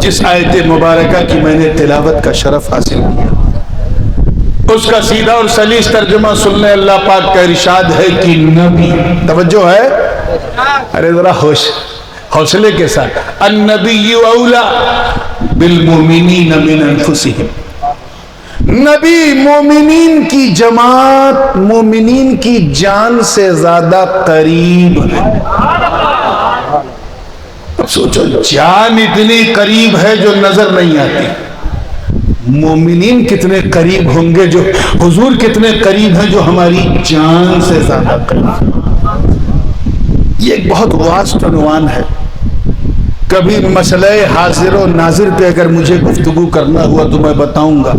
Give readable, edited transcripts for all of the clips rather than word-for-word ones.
جس آیت مبارکہ کی میں نے تلاوت کا شرف حاصل کیا، اس کا سیدھا اور سلیس ترجمہ سننے اللہ پاک کا ارشاد ہے کہ نبی، توجہ ہے، ارے ذرا حوصلے کے ساتھ، النبی اولا بالمؤمنین من انفسہم، نبی مومنین کی جماعت، مومنین کی جان سے زیادہ قریب ہے۔ سوچو، جان اتنی قریب ہے جو نظر نہیں آتی، مومنین کتنے قریب ہوں گے، جو حضور کتنے قریب ہیں جو ہماری جان سے زیادہ قریب۔ یہ ایک بہت واسط عنوان ہے، کبھی مسئلہ حاضر و ناظر پہ اگر مجھے گفتگو کرنا ہوا تو میں بتاؤں گا،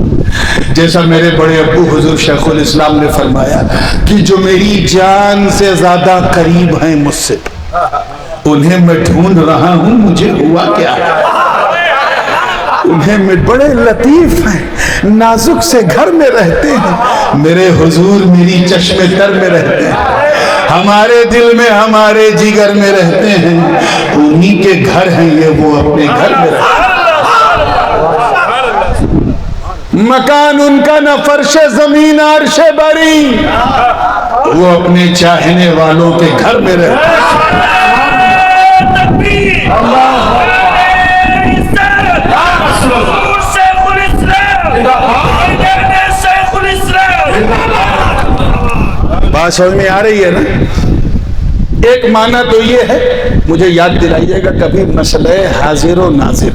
جیسا میرے بڑے ابو حضور شیخ الاسلام نے فرمایا کہ جو میری جان سے زیادہ قریب ہیں مجھ سے، انہیں میں ڈھونڈ رہا ہوں، مجھے ہوا کیا ہے؟ انہیں میں بڑے لطیف ہیں، نازک سے گھر میں رہتے ہیں، میرے حضور میری چشم تر میں رہتے ہیں، ہمارے دل میں، ہمارے جگر میں رہتے ہیں، انہی کے گھر ہیں یہ، وہ اپنے گھر میں رہتے ہیں۔ مکان ان کا نہ فرش زمین عرش بری، وہ اپنے چاہنے والوں کے گھر میں رہتے ہیں۔ بات سمجھ میں آ رہی ہے نا؟ ایک معنی تو یہ ہے، مجھے یاد دلائیے گا کبھی مسئلہ حاضر و ناظر،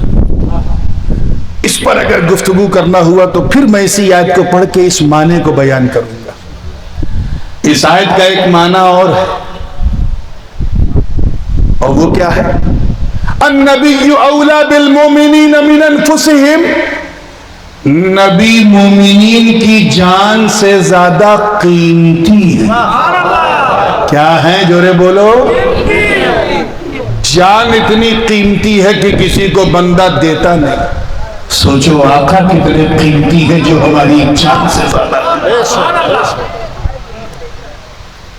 اس پر اگر گفتگو کرنا ہوا تو پھر میں اسی آیت کو پڑھ کے اس معنی کو بیان کروں گا۔ اس آیت کا ایک معنی اور ہے، اور وہ کیا ہے؟ النبی اولا بالمؤمنین من انفسہم، نبی مومنین کی جان سے زیادہ قیمتی ہے۔ کیا ہے جورے بولو؟ جان اتنی قیمتی ہے کہ کسی کو بندہ دیتا نہیں۔ سوچو آقا کتنے قیمتی ہے جو ہماری جان سے زیادہ۔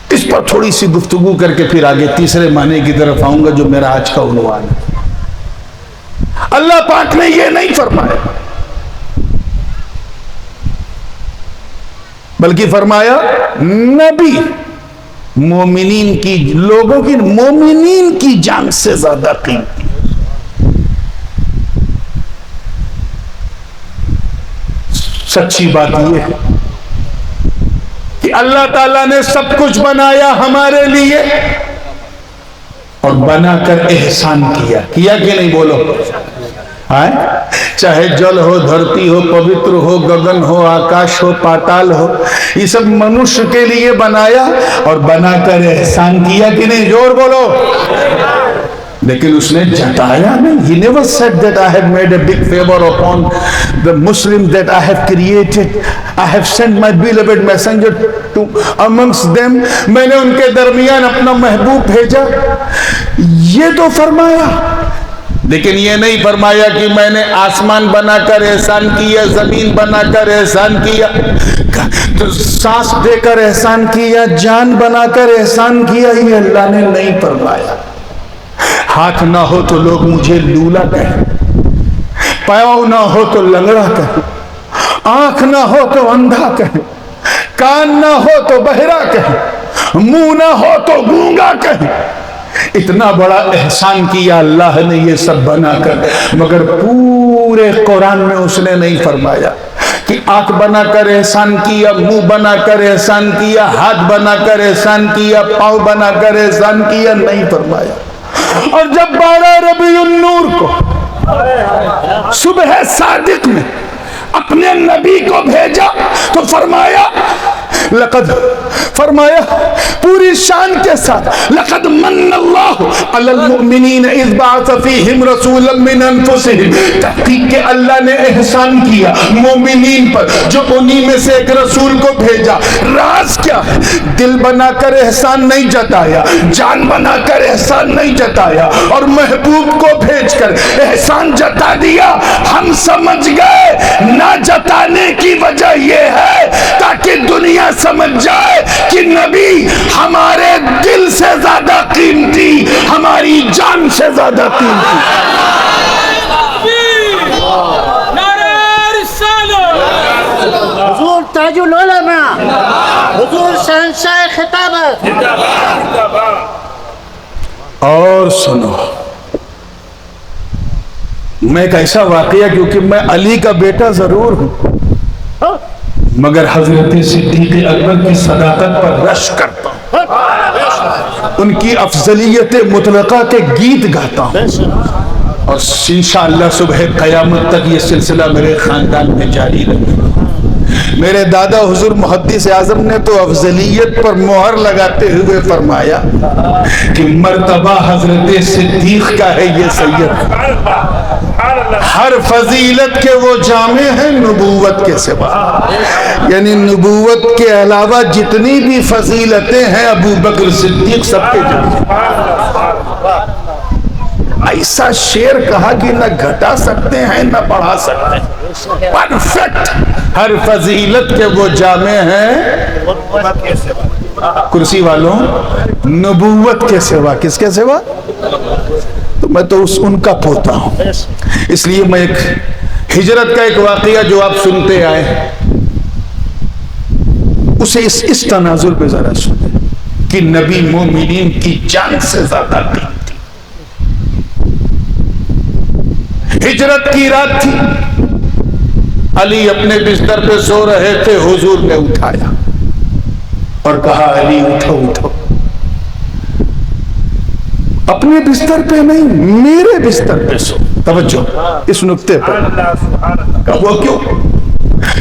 اس پر تھوڑی سی گفتگو کر کے پھر آگے تیسرے معنی کی طرف آؤں گا جو میرا آج کا عنوان ہے۔ اللہ پاک نے یہ نہیں فرمایا، بلکہ فرمایا نبی مومنین کی، لوگوں کی، مومنین کی جان سے زیادہ قیمتی۔ سچی بات یہ ہے کہ اللہ تعالیٰ نے سب کچھ بنایا ہمارے لیے، اور بنا کر احسان کیا کہ نہیں؟ بولو چاہے جل ہو، دھرتی ہو، پوتر ہو، گگن ہو، آکاش ہو، پاتال ہو، یہ سب منوش کے لیے بنایا اور بنا کر احسان کیا کہ نہیں؟ جوڑ بولو۔ لیکن اس نے جتایا نہیں۔ He never said that I have made a big favor upon the Muslims that I have created. I have sent my beloved messenger to amongst them. میں نے ان کے درمیان اپنا محبوب بھیجا، یہ تو فرمایا، لیکن یہ نہیں فرمایا کہ میں نے آسمان بنا کر احسان کیا، زمین بنا کر احسان کیا، سانس دے کر احسان کیا، جان بنا کر احسان کیا۔ یہ اللہ نے نہیں فرمایا۔ ہاتھ نہ ہو تو لوگ مجھے لولا کہیں، پاؤں نہ ہو تو لنگڑا کہیں، آنکھ نہ ہو تو اندھا کہیں، کان نہ ہو تو بہرا کہیں، منہ نہ ہو تو گونگا کہیں۔ اتنا بڑا احسان کیا اللہ نے یہ سب بنا کر، مگر پورے قرآن میں اس نے نہیں فرمایا کہ آنکھ بنا کر احسان کیا، منہ بنا کر احسان کیا، ہاتھ بنا کر احسان کیا، پاؤں بنا کر احسان کیا، نہیں فرمایا۔ اور جب 12 ربیع النور کو صبح صادق میں اپنے نبی کو بھیجا تو فرمایا پوری شان کے ساتھ، لقد من اللہ علی المؤمنین اذ بعث فیہم رسولا من انفسہم، تحقیق کہ اللہ نے احسان کیا مومنین پر جو انہی میں سے ایک رسول کو بھیجا۔ راز کیا ہے؟ دل بنا کر احسان نہیں جتایا، جان بنا کر احسان نہیں جتایا، اور محبوب کو بھیج کر احسان جتا دیا۔ ہم سمجھ گئے نہ جتانے کی وجہ یہ ہے تاکہ دنیا سمجھ جائے کہ نبی ہمارے دل سے زیادہ قیمتی، ہماری جان سے زیادہ قیمتی۔ خطاب اور سنو، میں ایک ایسا واقعہ، کیونکہ میں علی کا بیٹا ضرور ہوں مگر حضرت صدیق اکبر کی صداقت پر رشک کرتا ہوں، ان کی افضلیت مطلقہ کے گیت گاتا ہوں، اور انشاءاللہ صبح قیامت تک یہ سلسلہ میرے خاندان میں جاری رہے گا۔ میرے دادا حضور محدث اعظم نے تو افضلیت پر مہر لگاتے ہوئے فرمایا کہ مرتبہ حضرت صدیق کا ہے یہ سید، ہر فضیلت کے وہ جامع ہیں نبوت کے سوا، یعنی نبوت کے علاوہ جتنی بھی فضیلتیں ہیں ابو بکر صدیق سب کے جامع۔ ایسا شعر کہا کہ نہ گھٹا سکتے ہیں نہ بڑھا سکتے ہیں، پرفیکٹ، ہر فضیلت کے وہ جامع ہیں کرسی والوں نبوت کے سوا۔ کس کے سوا؟ تو میں تو ان کا پوتا ہوں، اس لیے میں ایک ہجرت کا ایک واقعہ جو آپ سنتے آئے اسے اس تناظر پہ ذرا سنیں کہ نبی مومنین کی جان سے زیادہ قیمتی۔ ہجرت کی رات تھی، علی اپنے بستر پہ سو رہے تھے، حضور نے اٹھایا اور کہا علی اٹھو اٹھو۔ اپنے بستر پہ نہیں، میرے بستر پہ سو۔ توجہ اس نکتے پر، کہا وہ کیوں؟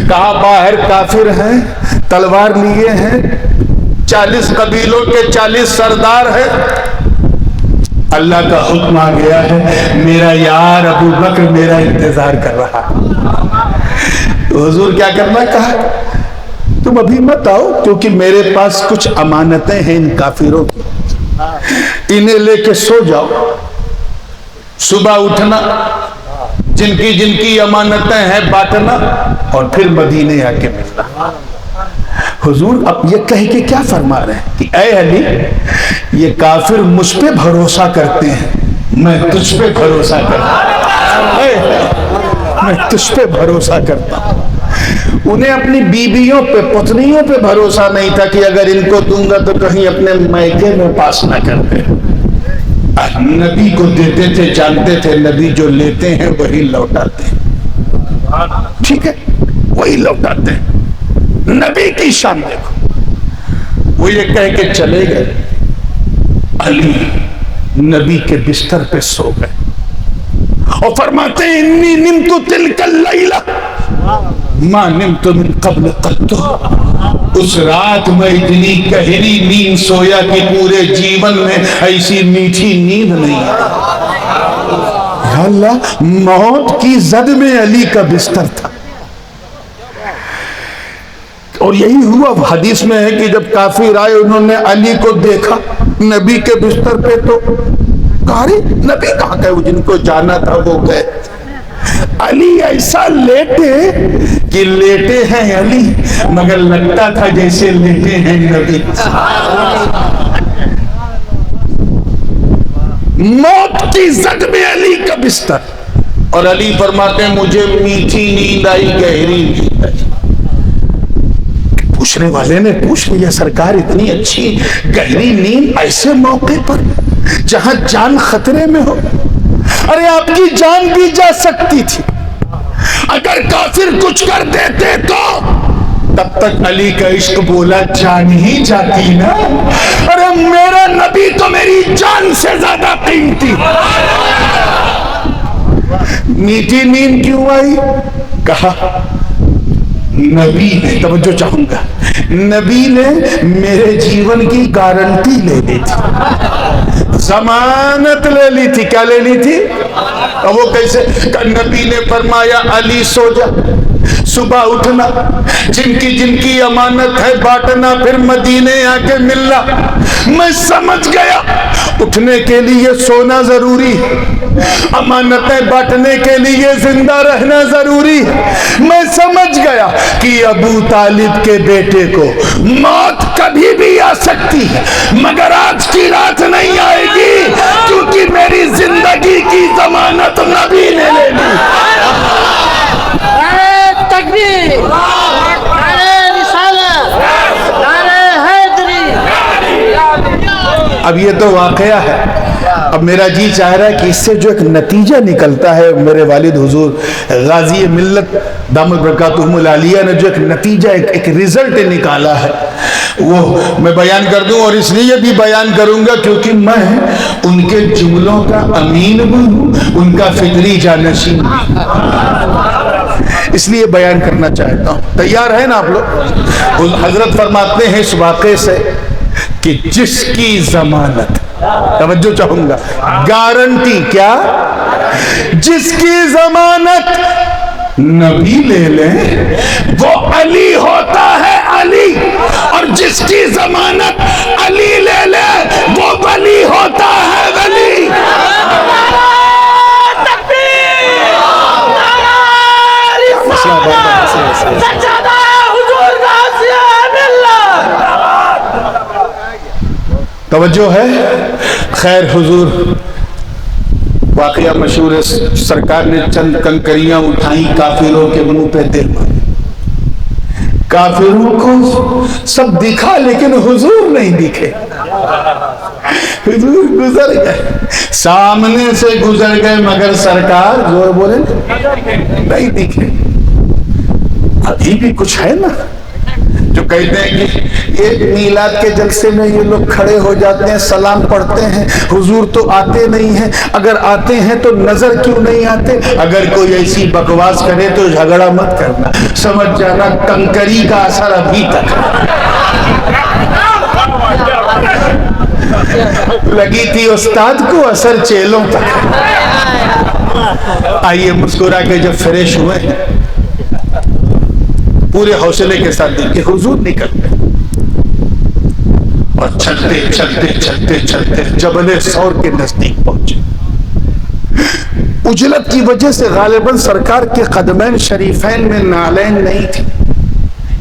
کہا باہر کافر ہیں، تلوار لیے ہیں، 40 قبیلوں کے 40 سردار ہیں، اللہ کا حکم آ گیا ہے، میرا یار ابو بکر میرا انتظار کر رہا۔ تو حضور کیا کرنا؟ کہا تم ابھی مت آؤ، کیونکہ میرے پاس کچھ امانتیں ہیں ان کافروں کی، انہیں لے کے سو جاؤ، صبح اٹھنا، جن کی امانتیں ہیں بانٹنا، اور پھر مدینے آ کے ملنا۔ حضور اب یہ کہہ کے کیا فرما رہے ہیں کہ اے علی، یہ کافر مجھ پہ بھروسہ کرتے ہیں، میں تجھ پہ بھروسہ کرتا ہوں، میں تجھ پہ بھروسہ کرتا ہوں۔ انہیں اپنی بیویوں پہ، پتنیوں پہ بھروسہ نہیں تھا کہ اگر ان کو دوں گا تو کہیں اپنے میکے میں پاس نہ کر دے۔ نبی کو دیتے تھے، جانتے تھے نبی جو لیتے ہیں وہی لوٹاتے ہیں، ٹھیک ہے، وہی لوٹاتے ہیں۔ نبی کی شان دیکھو، وہ یہ کہہ کے چلے گئے، علی نبی کے بستر پہ سو گئے اور فرماتے ہیں انی نمت تلک اللیلہ ما نمت من قبل قط۔ اس رات میں اتنی گہری نیند سویا کہ پورے جیون میں ایسی میٹھی نیند نہیں آئی۔ یا اللہ، موت کی زد میں علی کا بستر تھا، اور یہی ہوا۔ حدیث میں ہے کہ جب کافر آئے انہوں نے علی کو دیکھا نبی کے بستر پہ، تو کہا نبی کہاں گئے؟ وہ جن کو جانا تھا وہ گئے۔ علی ایسا لیٹے کہ لیٹے ہیں علی مگر لگتا تھا جیسے لیٹے ہیں نبی۔ موت کی زد میں علی کا بستر، اور علی فرماتے ہیں مجھے میٹھی نیند آئی، گہری نیند آئی۔ پوچھنے والے نے پوچھ لیا سرکار اتنی اچھی گہری نیند ایسے موقع پر جہاں جان خطرے میں ہو؟ ارے آپ کی جان بھی جا سکتی تھی، اگر کافر کچھ کر دیتے تو تب تک علی کا عشق بولا جان ہی جاتی نا۔ ارے میرا نبی تو میری جان سے زیادہ قیمتی۔ میٹھی نیند کیوں آئی؟ کہا نبی نے، توجہ چاہوں گا، نبی نے میرے جیون کی گارنٹی لے لی تھی، ضمانت لے لی تھی۔ کیا لے لی تھی؟ اور وہ کیسے؟ کہ نبی نے فرمایا علی سو جا، صبح اٹھنا، جن کی امانت ہے بانٹنا، پھر مدینے آ کے ملنا۔ میں سمجھ گیا اٹھنے کے لیے سونا ضروری ہے، امانتیں بانٹنے کے لیے زندہ رہنا ضروری ہے۔ میں سمجھ گیا کہ ابو طالب کے بیٹے کو موت کبھی بھی آ سکتی ہے مگر آج کی رات نہیں آئے گی، کیونکہ میری زندگی کی ضمانت نبی نے لے لی۔ تکبیر، نعرہ رسالت، نعرہ حیدری، اب یہ تو واقعہ ہے. اب میرا جی چاہ رہا ہے کہ اس سے جو ایک نتیجہ نکلتا ہے، میرے والد حضور غازی ملت دامت برکاتہم العالیہ نے جو ایک نتیجہ ایک رزلٹ نکالا ہے، وہ میں بیان کر دوں. اور اس لیے بھی بیان کروں گا کیونکہ میں ان کے جملوں کا امین بھی ہوں، ان کا فطری جانشین بھی، اس لیے بیان کرنا چاہتا ہوں. تیار ہیں نا آپ لوگ؟ حضرت فرماتے ہیں اس واقعے سے کہ جس کی ضمانت، توجہ چاہوں گا، گارنٹی، کیا؟ جس کی ضمانت نبی لے لیں وہ علی ہوتا ہے، علی. اور جس کی ضمانت علی لے لے وہ ولی ہوتا ہے، ولی. توجہ ہے؟ خیر حضور، واقعہ مشہور ہے، سرکار نے چند کنکریاں اٹھائیں، کافروں کے منہ پہ دل مارے. کافروں کو سب دکھا لیکن حضور نہیں دکھے. حضور گزر گئے، سامنے سے گزر گئے، مگر سرکار زور بولے نہیں دکھے. ابھی بھی کچھ ہے نا جو کہتے ہیں کہ یہ میلاد کے جلسے میں یہ لوگ کھڑے ہو جاتے ہیں، سلام پڑھتے ہیں، حضور تو آتے نہیں ہیں، اگر آتے ہیں تو نظر کیوں نہیں آتے؟ اگر کوئی ایسی بکواس کرے تو جھگڑا مت کرنا، سمجھ جانا کنکری کا اثر ابھی تک لگی تھی استاد کو، اثر چیلوں تک. آئیے مسکرا کے جب فریش ہوئے ہیں پورے حوصلے کے ساتھ دیکھیں حضور نکل گئے اور چلتے چلتے چلتے چلتے جبل ثور کے نزدیک پہنچے. اجلت کی وجہ سے غالباً سرکار کے قدمین شریفین میں نالین نہیں تھی،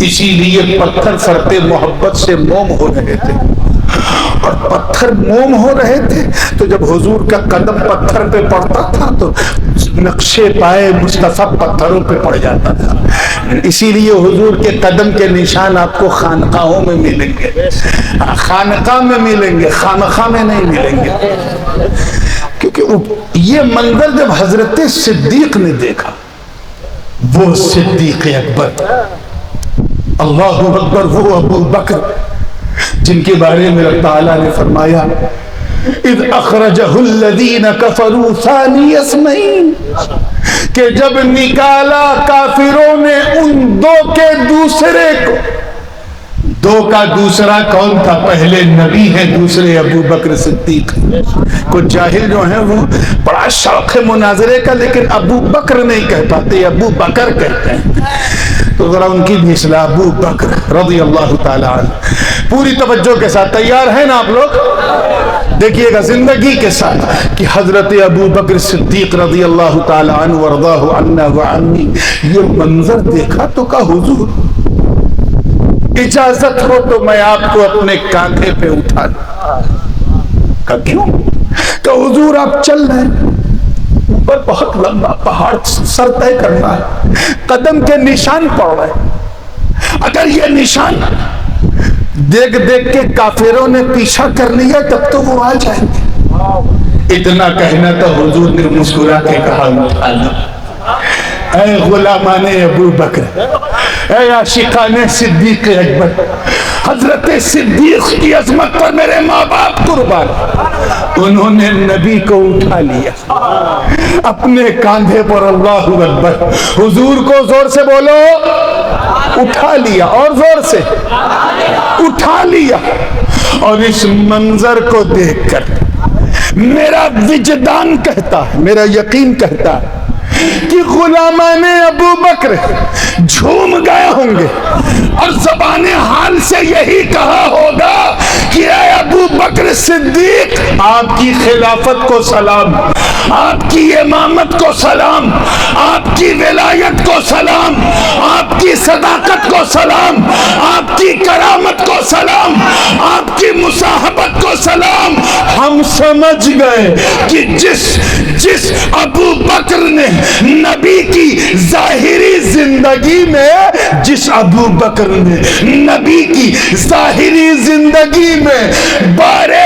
اسی لیے پتھر فرتے محبت سے موم ہو رہے تھے. اور پتھر موم ہو رہے تھے تو جب حضور کا قدم پتھر پہ پڑتا تھا تو نقشے پائے مصطفیٰ پتھروں پہ پڑ جاتا تھا. اسی لیے حضور کے قدم کے نشان آپ کو خانقاہوں میں ملیں گے، خانقاہ میں ملیں گے، خانقاہ میں نہیں ملیں گے. کیونکہ یہ منظر جب حضرت صدیق نے دیکھا، وہ صدیق اکبر، اللہ اکبر، وہ ابو بکر جن کے بارے میں اللہ تعالیٰ نے فرمایا اذ اخرجہ الذین کفروا ثانی اثنین، کہ جب نکالا کافروں نے ان دو کے دوسرے کو. دو کا دوسرا کون تھا؟ پہلے نبی ہیں، دوسرے ابو بکر صدیق. کچھ جاہل جو ہیں وہ بڑا شوق ہے مناظرے کا، لیکن ابو بکر نہیں کہہ پاتے، ابو بکر کہتے ہیں. تو ذرا ان کی بھی اصلاح، ابو بکر رضی اللہ تعالیٰ عنہ. پوری توجہ کے ساتھ تیار ہیں نا آپ لوگ؟ دیکھیے گا زندگی کے ساتھ کہ حضرت ابو بکر صدیق رضی اللہ تعالیٰ عنہ وارضاہ عنا وعنی یہ منظر دیکھا تو کہا حضور اجازت ہو تو میں آپ کو اپنے کاندھے پہ اٹھا لوں. کہا کیوں؟ کہ حضور آپ چل رہے ہیں، اوپر بہت لمبا پہاڑ، سر طے کرنا ہے، قدم کے نشان پڑ رہے ہیں. اگر یہ نشان دیکھ دیکھ کے کافروں نے پیچھا کر لیا تب تو وہ آ جائیں گے. اتنا کہنا تو حضور نے مسکرا کے کہا اے غلامان ابو بکر، اے عاشقان صدیق اکبر، حضرت صدیق کی عظمت پر میرے ماں باپ قربان. انہوں نے نبی کو اٹھا لیا اپنے کاندھے پر. اللہ اکبر. حضور کو زور سے بولو، اٹھا لیا، اور زور سے اٹھا لیا. اور اس منظر کو دیکھ کر میرا وجدان کہتا ہے، میرا یقین کہتا ہے کہ غلامان ابو بکر جھوم گئے ہوں گے اور زبان حال سے یہی کہا ہوگا کہ اے ابو بکر صدیق، آپ کی خلافت کو سلام، آپ کی امامت کو سلام، آپ کی ولایت کو سلام، آپ کی صداقت کو سلام، آپ کی کرامت کو سلام، آپ کی مصاحبت کو سلام. ہم سمجھ گئے کہ جس ابو بکر نے نبی کی ظاہری زندگی میں، جس ابو بکر نے نبی کی ظاہری زندگی میں بارے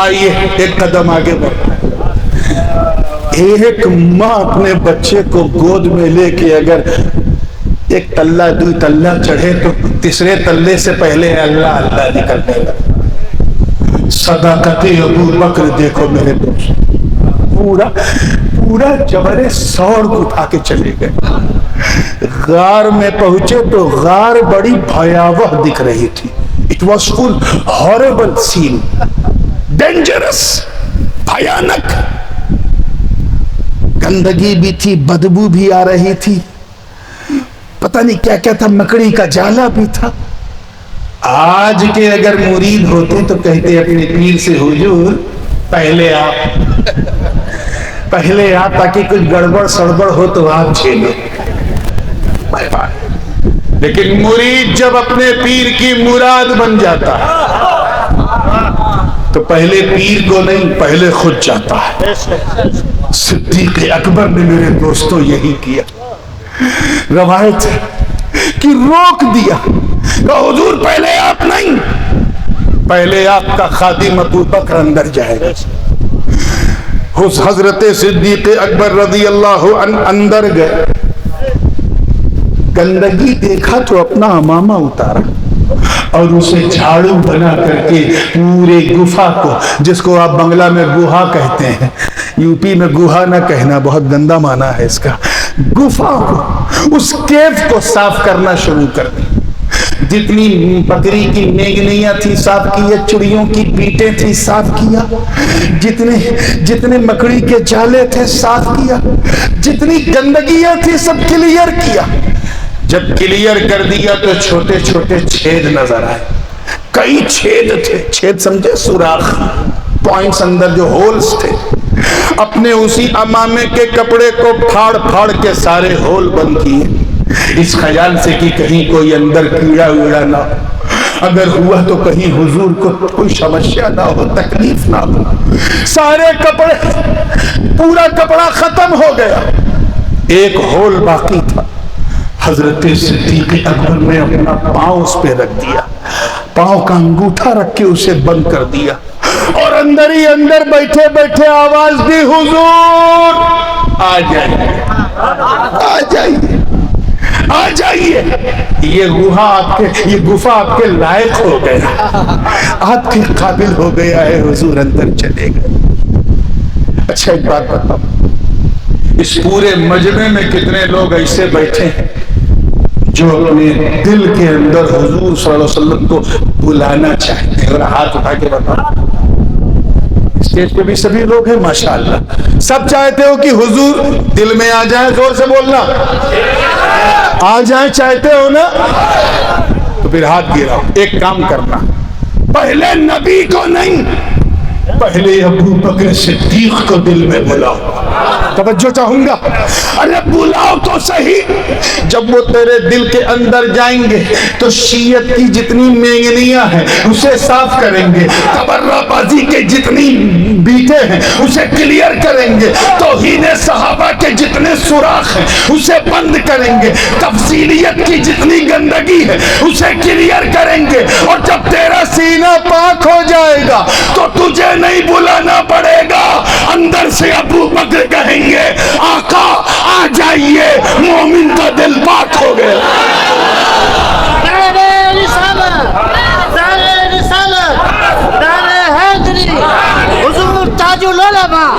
آئیے ایک قدم آگے بڑھیں. ایک ماں اپنے بچے کو گود میں لے کے اگر ایک تلہ دو تلہ چڑھے تو تیسرے تلے سے پہلے اللہ اللہ نکلنے لگا. صداقت ابو بکر دیکھو میرے دوست, پورا جبر سوڑ کو اٹھا کے چلے گئے. غار میں پہنچے تو غار بڑی بھیاوہ دکھ رہی تھی. It was full horrible scene, dangerous, بھیانک. گندگی بھی تھی, بدبو بھی آ رہی تھی, پتہ نہیں کیا کیا تھا, مکڑی کا جالا بھی تھا. آج کے اگر مرید ہوتے تو کہتے اپنے پیر سے حضور پہلے آپ تاکہ کچھ گڑبڑ سڑبڑ ہو تو آپ جھیلو. لیکن مرید جب اپنے پیر کی مراد بن جاتا ہے تو پہلے پیر کو نہیں, پہلے خود جاتا ہے. صدیق اکبر نے میرے دوستوں یہی کیا. روایت کہ روک دیا کہ حضور پہلے آپ نہیں, پہلے آپ کا خادم ابو بکر اندر جائے گا. حضرت صدیق اکبر رضی اللہ عنہ اندر گئے. گندگی دیکھا تو اپنا امامہ اتارا اور اسے جھاڑو بنا کر کے پورے گفا کو, جس کو آپ بنگلہ میں گوہا کہتے ہیں, یو پی میں گوہا نہ کہنا, بہت گندا معنی ہے اس کا, گفا کو, اس کیف کو صاف کرنا شروع کر دی. جتنی بکری کی مینگنیاں تھی صاف کیا, چڑیوں کی پیٹیں تھی صاف کیا, جتنے مکڑی کے جالے تھے صاف کیا, جتنی گندگیاں تھی سب کلیئر کیا. جب کلیئر کر دیا تو چھوٹے چھوٹے چھید نظر آئے. کئی چھید تھے, چھید سمجھے سوراخ, پوائنٹس اندر جو ہولز تھے. اپنے اسی امامے کے کپڑے کو پھاڑ پھاڑ کے سارے ہول بند کیے, اس خیال سے کہ کہیں کوئی اندر کیڑا ویڑا نہ ہو, اگر ہوا تو کہیں حضور کو کوئی سمسیا نہ ہو, تکلیف نہ ہو. سارے کپڑے, پورا کپڑا ختم ہو گیا, ایک ہول باقی تھا. حضرت صدیق اکبر نے اپنا پاؤں اس پہ رکھ دیا, پاؤں کا انگوٹھا رکھ کے اسے بند کر دیا, اور اندر ہی اندر بیٹھے بیٹھے آواز دی, حضور آ جائیے, آ جائیے, آ جائیے. یہ گفا آپ کے لائق ہو گیا, آپ کے قابل ہو گیا ہے, حضور اندر چلے گئے. اچھا ایک بات بتاؤ, اس پورے مجمع میں کتنے لوگ ایسے بیٹھے ہیں جو اپنے دل کے اندر حضور صلی اللہ علیہ وسلم کو بلانا چاہتے ہیں؟ اور ہاتھ اٹھا کے بتاؤ. اسٹیج پہ بھی سبھی لوگ ہیں ماشاءاللہ, سب چاہتے ہو کہ حضور دل میں آ جائیں, زور سے بولنا, آ جائیں چاہتے ہو نا, تو پھر ہاتھ گراؤ. ایک کام کرنا, پہلے نبی کو نہیں, پہلے ابو بکر صدیق کو دل میں بلاؤ. توجہ چاہوں گا, ارے بلاؤ تو صحیح. جب وہ تیرے دل کے اندر جائیں گے تو شیعت کی جتنی مینگنیاں ہیں اسے صاف کریں گے, تبرہ بازی کے جتنی بیٹے ہیں اسے کلیئر کریں گے, توہین صحابہ کے جتنے سوراخ ہیں اسے بند کریں گے, تفصیلیت کی جتنی گندگی ہے اسے کلیئر کریں گے. اور جب تیرا سینہ پاک ہو جائے گا تو تجھے نہیں بلانا پڑے گا, اندر سے ابو بکر کہیں گے آقا آ جائیے, مومن کا دل پاک ہو گیا. نعرہ رسالت, نعرہ رسالت, نعرہ حیدری, حضور تاج العلماء,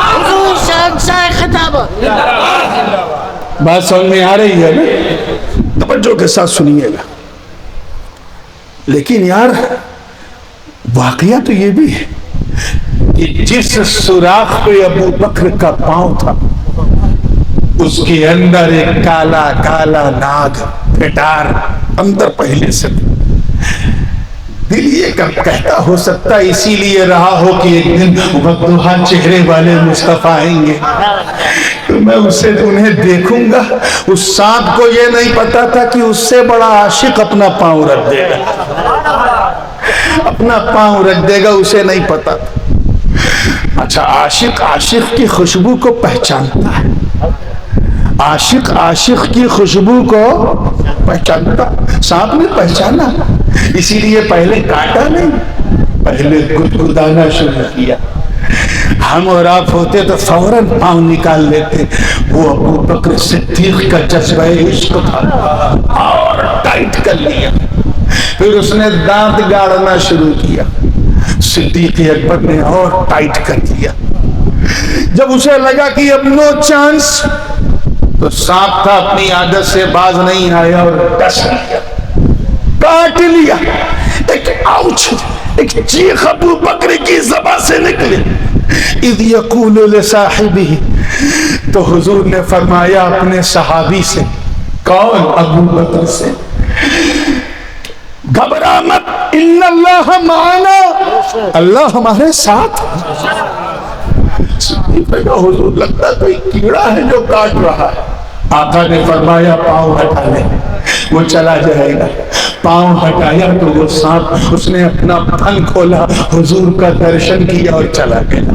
حضور شہنشاہ خطابت. بات سمجھ میں آ رہی ہے نا؟ توجہ کے ساتھ سنیے گا. لیکن یار واقعہ تو یہ بھی ہے کہ جس سوراخ پہ ابو بکر کا پاؤں تھا اس کے اندر ایک کالا کالا ناگ پھٹار اندر پہلے سے. دل یہ کہتا ہو سکتا اسی لیے رہا ہو کہ ایک دن وقتوہا چہرے والے مصطفیٰ آئیں گے تو میں اسے انہیں دیکھوں گا. اس سانپ کو یہ نہیں پتا تھا کہ اس سے بڑا عاشق اپنا پاؤں رکھ دے گا, اپنا پاؤں رکھ دے گا, اسے نہیں پتا تھا. اچھا, عاشق کی خوشبو کو پہچانتا ہے, عاشق کی خوشبو کو پہچانتا. سانپ نے پہچانا, اسی لیے پہلے کاٹا نہیں, پہلے گدگدانا شروع کیا. ہم اور آپ ہوتے تو فوراً پاؤں نکال لیتے. وہ ابو بکر صدیق کا جذبہ عشق تھا اور ٹائٹ کر لیا. پھر اس نے دانت گاڑنا شروع کیا. صدیق اکبر نے اور ٹائٹ کر دیا. جب اسے لگا کہ اب نو چانس، تو سانپ تھا اپنی عادت سے باز نہیں آیا اور ڈس لیا، کاٹ لیا. ایک آؤچ، ایک چیخ ابو بکر کی زبان سے نکلی. اذ یقول لصاحبہ، تو حضور نے فرمایا اپنے صحابی سے، کون؟ ابو بکر سے، گھبرا مت، ان اللہ معنا، اللہ ہمارے ساتھ. حضور لگتا ہے کوئی کیڑا ہے جو کاٹ رہا ہے. آقا نے فرمایا پاؤں ہٹا لے، وہ چلا جائے گا. پاؤں ہٹایا تو وہ سانپ، اس نے اپنا پھن کھولا، حضور کا درشن کیا اور چلا گیا.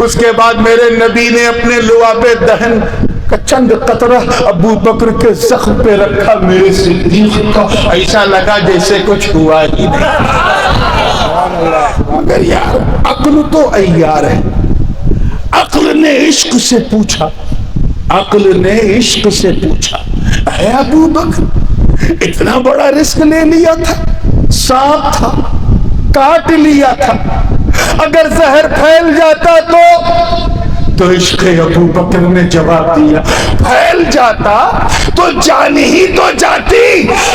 اس کے بعد میرے نبی نے اپنے لعاب دہن کا چند قطرہ ابو بکر کے زخم پہ رکھا. میرے صدیق کو ایسا لگا جیسے کچھ ہوا ہی نہیں. مگر یار عقل تو عیار ہے. عقل نے عشق سے پوچھا، عقل نے عشق سے پوچھا، اے ابو بکر اتنا بڑا رسک لے لیا تھا، سانپ تھا، کاٹ لیا تھا، اگر زہر پھیل جاتا تو عشق ابو بکر نے جواب دیا، پھیل جاتا تو جان ہی تو جاتی.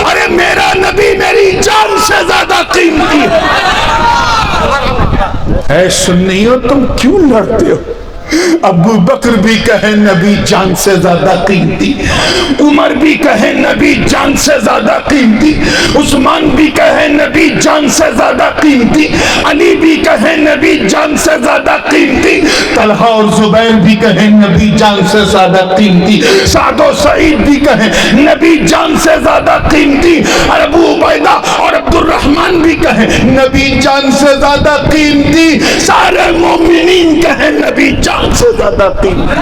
ارے میرا نبی میری جان سے زیادہ قیمتی ہے. اے سنیو تم کیوں لڑتے ہو؟ ابو بکر بھی کہے نبی جان سے زیادہ قیمتی، عمر بھی کہے نبی جان سے زیادہ قیمتی، عثمان بھی کہے نبی جان سے زیادہ قیمتی، علی بھی کہے نبی جان سے زیادہ قیمتی، طلحہ اور زبیر بھی کہے نبی جان سے زیادہ قیمتی، سعد و سعید بھی کہے نبی جان سے زیادہ قیمتی، اور ابو عبیدہ اور عبد الرحمن بھی کہے نبی جان سے زیادہ قیمتی، سارے مومنین کہے نبی جان سے زیادہ قیمتی.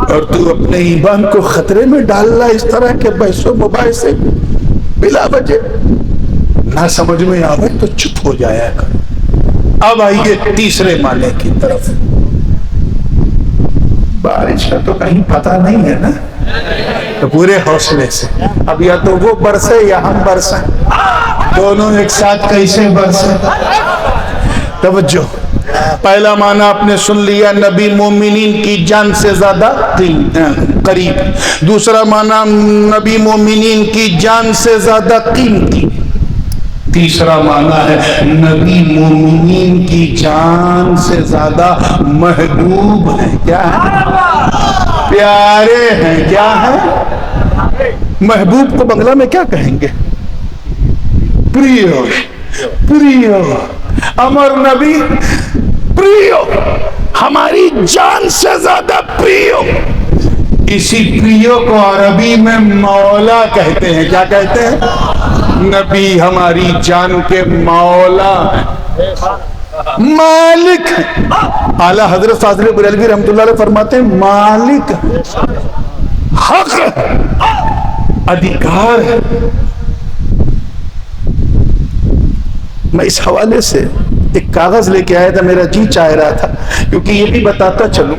اور تو اپنے ایمان کو خطرے میں ڈالنا اس طرح کے بحث و مباحثے بلا وجہ. نہ سمجھ میں آوے تو چپ ہو جایا کرو. اب آئیے تیسرے معنی کی طرف. بارش کا تو کہیں پتہ نہیں ہے نا، تو پورے حوصلے سے اب یا تو وہ برسے یا ہم برسیں، دونوں ایک ساتھ کیسے برسیں. توجہ. پہلا معنی آپ نے سن لیا، نبی مومنین کی جان سے زیادہ قریب. دوسرا معنی نبی مومنین کی جان سے زیادہ قیمتی. تیسرا معنی ہے نبی مومنین کی جان سے زیادہ محبوب ہیں. کیا ہے؟ پیارے ہیں. کیا ہے؟ محبوب کو بنگلہ میں کیا کہیں گے؟ پریو. پریو. امر نبی پریو، ہماری جان سے زیادہ پریو. اسی پریو کو عربی میں مولا کہتے ہیں. کیا کہتے ہیں؟ نبی ہماری جان کے مولا ہیں، مالک ہیں. اعلیٰ حضرت فاضل بریلوی رحمۃ اللہ علیہ فرماتے ہیں مالک حق ادھیکار ہے. میں اس حوالے سے ایک کاغذ لے کے آیا تھا، میرا جی چاہ رہا تھا، کیونکہ یہ بھی بتاتا چلوں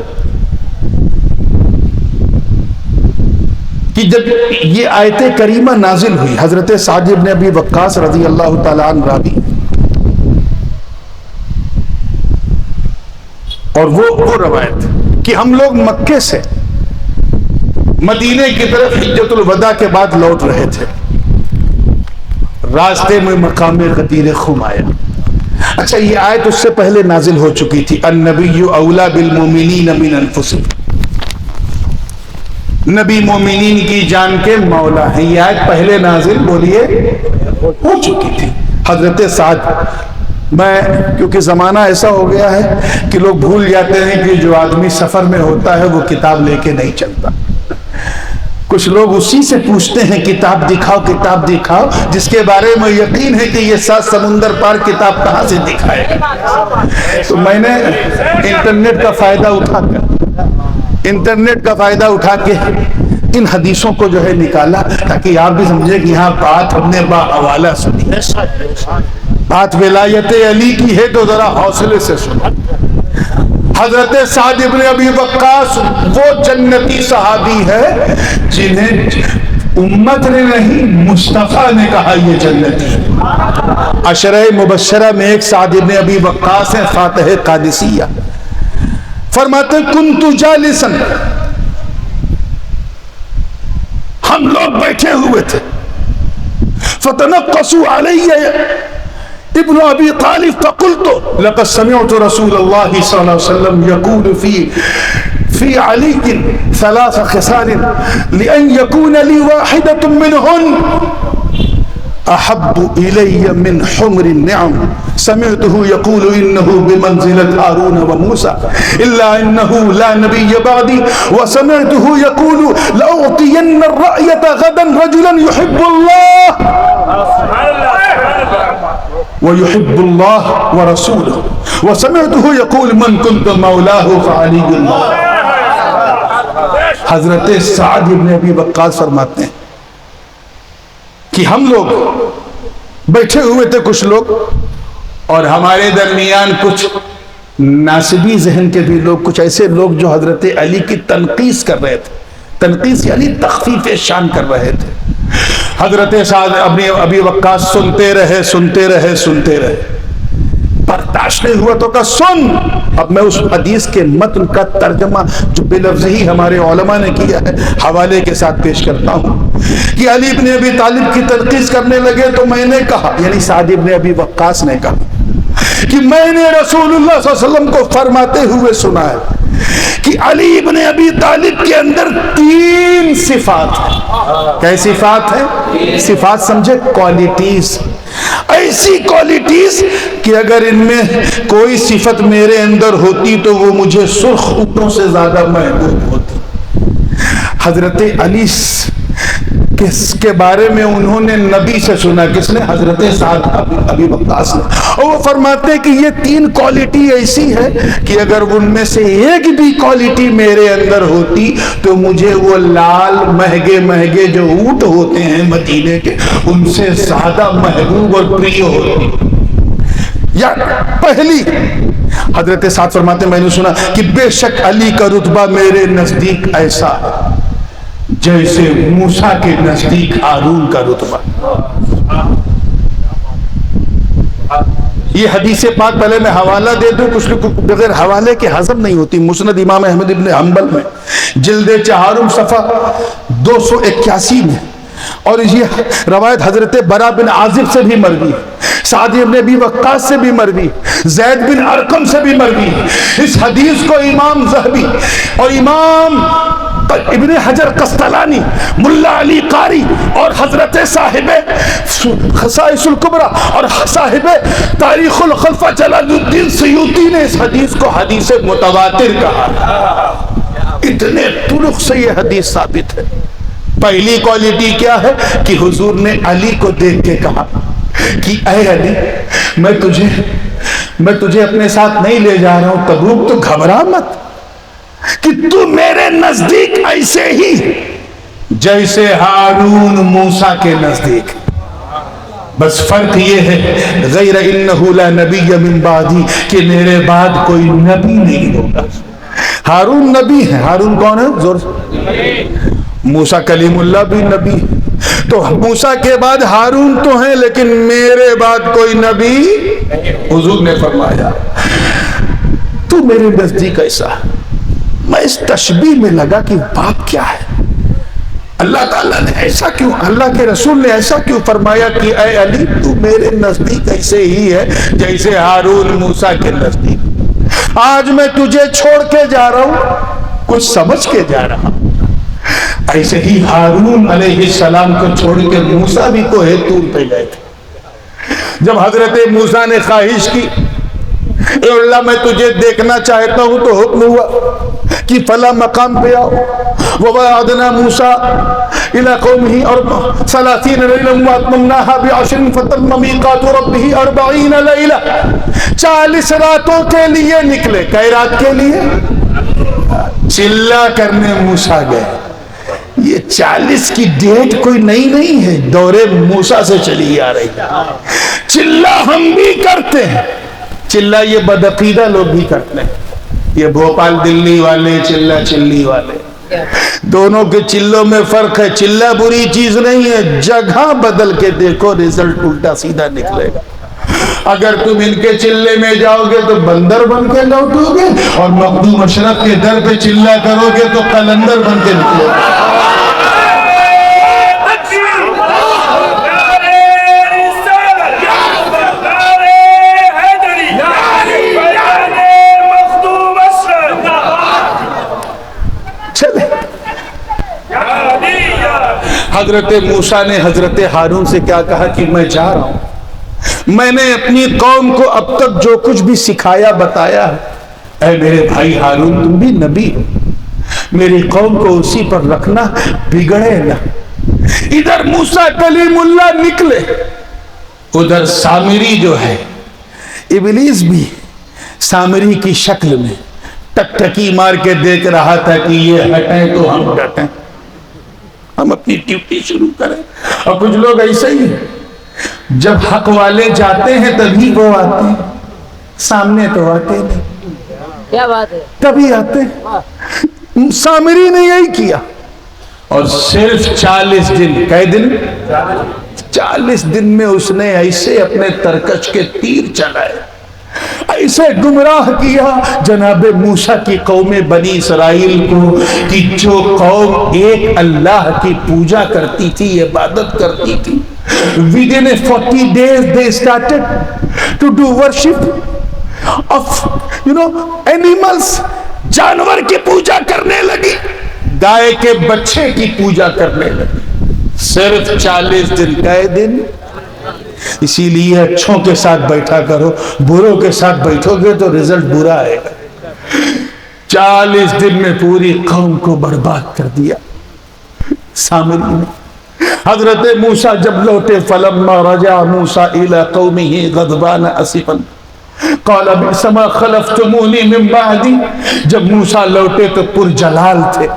کہ جب یہ آیت کریمہ نازل ہوئی، حضرت سعد بن ابی وقاص رضی اللہ تعالیٰ عنہ راوی، اور وہ روایت کہ ہم لوگ مکے سے مدینے کی طرف حجۃ الوداع کے بعد لوٹ رہے تھے. راستے میں مقام غدیر خم آیا. اچھا، یہ آیت اس سے پہلے نازل ہو چکی تھی، النبی اولا بالمومنین من انفسہم، نبی مومنین کی جان کے مولا ہیں. یہ آیت پہلے نازل بولیے ہو چکی تھی. حضرت سعد، میں کیونکہ زمانہ ایسا ہو گیا ہے کہ لوگ بھول جاتے ہیں کہ جو آدمی سفر میں ہوتا ہے وہ کتاب لے کے نہیں چلتا. کچھ لوگ اسی سے پوچھتے ہیں کتاب دکھاؤ، کتاب دکھاؤ، جس کے بارے میں یقین ہے کہ یہ 7 سمندر پار کتاب کہاں سے دکھائے گا. تو میں نے انٹرنیٹ کا فائدہ اٹھا کے ان حدیثوں کو جو ہے نکالا تاکہ آپ بھی سمجھے کہ یہاں بات ہم نے باحوالہ سنی، بات ولایت علی کی ہے تو ذرا حوصلے سے سنو۔ حضرت سعد ابن ابی وقاص وہ جنتی صحابی ہے جنہیں امت نے نہیں مصطفیٰ نے کہا یہ جنتی ہے۔ عشرہ مبشرہ میں ایک سعد ابن ابی وقاص ہیں، فاتح قادسیہ، فرماتے ہیں کنت جالسا، ہم لوگ بیٹھے ہوئے تھے، فتنقصوا علی ابن ابی طالب فقلت لقد سمعت رسول اللہ صلی اللہ علیہ وسلم یقول فی علی ثلاث خصال لأن يكون لي واحدة منهن احب الی من حمر النعم سمعته يقول انه بمنزلة هارون وموسى الا انه لا نبي بعدي وسمعته يقول لأعطين الرأية غدا رجلا يحب الله ويحب الله ورسوله وسمعته يقول من كنت مولاه فعلي الله۔ حضرت سعد ابن ابی وقاص فرماتے ہیں کہ ہم لوگ بیٹھے ہوئے تھے کچھ لوگ، اور ہمارے درمیان کچھ ناسبی ذہن کے بھی لوگ، کچھ ایسے لوگ جو حضرت علی کی تنقیص کر رہے تھے، تنقیص یعنی تخفیف شان کر رہے تھے۔ حضرت سعد ابن ابی وقاص سنتے رہے، برداشت نہیں ہوا تو کہا سن۔ اب میں اس حدیث کے متن کا ترجمہ جو بے لفظی ہمارے علماء نے کیا ہے حوالے کے ساتھ پیش کرتا ہوں کہ علی ابن ابی طالب کی تنقیص کرنے لگے تو میں نے کہا، یعنی سعد ابن ابی وقاص نے کہا کہ میں نے رسول اللہ صلی اللہ علیہ وسلم کو فرماتے ہوئے سنا ہے کہ علی ابن ابی طالب کے اندر 3 صفات ہیں۔ کیسی صفات ہیں؟ صفات سمجھے کوالٹیز، ایسی کوالٹیز کہ اگر ان میں کوئی صفت میرے اندر ہوتی تو وہ مجھے سرخ اونٹوں سے زیادہ محبوب ہوتی۔ حضرت علی کس کے بارے میں انہوں نے نبی سے سنا، کس نے؟ حضرت سعد ابی وقاص نے، اور وہ فرماتے ہیں کہ یہ 3 کوالٹی ایسی ہے کہ اگر ان میں سے ایک بھی کوالٹی میرے اندر ہوتی تو مجھے وہ لال مہنگے جو اونٹ ہوتے ہیں مدینے کے ان سے زیادہ محبوب اور پریہ ہوتی۔ یا پہلی، حضرت سعد فرماتے ہیں میں نے سنا کہ بے شک علی کا رتبہ میرے نزدیک ایسا ہے جیسے موسیٰ کے نزدیک ہارون کا رتبہ۔ یہ حدیث پاک پہلے میں حوالہ دے دوں، کچھ بغیر حوالے کے ہضم نہیں ہوتی۔ مسند امام احمد ابن حنبل میں جلد 4 صفحہ 281 میں، اور یہ روایت حضرت برا بن عازب سے بھی مروی ہے، سعد ابن ابی وقاص سے بھی مروی، زید بن ارقم سے بھی مروی۔ اس حدیث کو امام ذہبی اور امام ابن حجر قسطلانی، ملا علی قاری اور حضرت صاحب خصائص الکبریٰ اور صاحب تاریخ الخلفاء جلال الدین سیوطی نے اس حدیث کو حدیث متواتر کہا۔ اتنے طرق سے یہ حدیث ثابت ہے۔ پہلی کوالٹی کیا ہے کہ حضور نے علی کو دیکھ کے کہا کہ اے علی میں تجھے اپنے ساتھ نہیں لے جا رہا ہوں تبوک، تو گھبرا مت، کہ تو میرے نزدیک ایسے ہی جیسے ہارون موسیٰ کے نزدیک، بس فرق یہ ہے غیر انہ لا نبی من بعدی کہ میرے بعد کوئی نبی نہیں ہوگا۔ ہارون نبی ہے، ہارون کون ہے؟ زور موسیٰ کلیم اللہ بھی نبی، تو موسیٰ کے بعد ہارون تو ہیں لیکن میرے بعد کوئی نبی۔ حضور نے فرمایا تو میرے نزدیک ایسا ہے۔ میں اس تشبیہ میں لگا کہ بات کیا ہے، اللہ تعالیٰ نے ایسا کیوں، اللہ کے رسول نے ایسا کیوں فرمایا کہ اے علی تو میرے نزدیک ایسے ہی ہے جیسے ہارون موسیٰ کے نزدیک۔ آج میں تجھے چھوڑ کے جا رہا ہوں، کچھ سمجھ کے جا رہا ہوں، ایسے ہی ہارون علیہ السلام کو چھوڑ کے موسیٰ بھی کوہ طور پہ گئے تھے۔ جب حضرت موسیٰ نے خواہش کی اے اللہ میں تجھے دیکھنا چاہتا ہوں، تو حکم ہوا کہ فلاں مقام پہ آؤ۔ وَوَعَدْنَا مُوسَىٰ إِلَىٰ قَوْمِهِ 30 لَيْلًا وَأَتْمَمْنَاهَا بِعَشْرٍ فَتَمَّ مِيقَاتُ رَبِّهِ 40 لَيْلَةً، 40 راتوں کے لیے نکلے۔ کئی رات کے لیے؟ چلا کرنے موسیٰ گئے۔ یہ 40 کی ڈیٹ کوئی نئی نہیں ہے، دور موسیٰ سے چلی آ رہی ہے۔ چلہ ہم بھی کرتے ہیں، چلہ یہ بدعقیدہ لوگ بھی کرتے ہیں، یہ بھوپال دلی والے چلہ چلی والے، دونوں کے چلوں میں فرق ہے۔ چلہ بری چیز نہیں ہے، جگہ بدل کے دیکھو رزلٹ الٹا سیدھا نکلے گا۔ اگر تم ان کے چلے میں جاؤ گے تو بندر بن کے لوٹو گے، اور مخدوم اشرف کے در پہ چلہ کرو گے تو قلندر بن کے نکلو گے۔ حضرت موسیٰ نے حضرت ہارون سے کیا کہا کہ میں جا رہا ہوں، میں نے اپنی قوم کو اب تک جو کچھ بھی سکھایا بتایا ہے، اے میرے بھائی ہارون تم بھی نبی ہو، میری قوم کو اسی پر رکھنا، بگڑے نہ۔ ادھر موسیٰ کلیم اللہ نکلے، ادھر سامری جو ہے ابلیس بھی سامری کی شکل میں ٹک ٹکی مار کے دیکھ رہا تھا کہ یہ ہٹیں تو ہم ڈٹیں، ہم اپنی ڈیوٹی شروع کریں۔ اور کچھ لوگ ایسے ہی ہیں، جب حق والے جاتے ہیں تبھی وہ آتے ہیں، سامنے تو آتے نہیں۔ کیا بات ہے؟ تبھی آتے ہیں۔ سامری نے یہی کیا، اور صرف 40 دن، کئے دن؟ 40 دن میں اس نے ایسے اپنے ترکش کے تیر چلائے، ایسے گمراہ کیا جناب موسیٰ کی قوم بنی اسرائیل کو، کہ جو قوم ایک اللہ کی پوجا کرتی تھی، عبادت کرتی تھی، within 40 days they started to do worship of animals، جانور کی پوجا کرنے لگی، گائے کے بچے کی پوجا کرنے لگی، صرف 40 دن، کئے دن؟ اسی لیے اچھوں کے ساتھ بیٹھا کرو، بروں کے ساتھ بیٹھو گے تو رزلٹ برا آئے گا۔ 40 دن میں پوری قوم کو برباد کر دیا سامری نے۔ حضرت موسیٰ جب لوٹے، فلما رجع موسیٰ الى قومه غضبان اسفا قال بئس ما خلفتمونی من بعدی، جب موسیٰ لوٹے تو پرجلال تھے،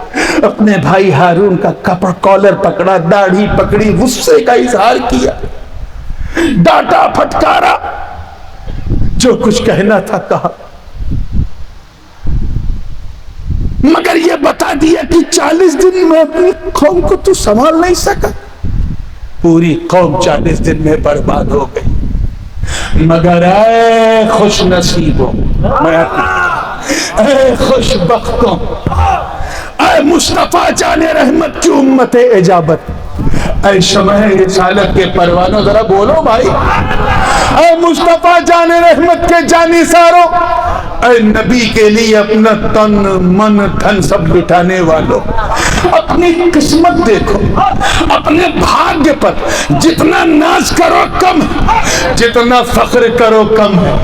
اپنے بھائی ہارون کا کپڑ کالر پکڑا، داڑھی پکڑی، غصے کا اظہار کیا، ڈانٹا پھٹکارا، جو کچھ کہنا تھا کہا، مگر یہ بتا دیا کہ 40 دن میں اپنی قوم کو تو سنبھال نہیں سکا۔ پوری قوم 40 دن میں برباد ہو گئی، مگر اے خوش نصیبوں، اے خوش بختوں، اے مصطفیٰ جان رحمت کی امت اجابت، اے شمع رسالت کے پروانوں، ذرا بولو بھائی، اے مصطفیٰ جان رحمت کے جانی ساروں، اے نبی کے لیے اپنا تن من دھن سب لٹانے والوں، اپنی قسمت دیکھو، اپنے بھاگیہ پر جتنا ناز کرو کم ہے، جتنا فخر کرو کم ہے،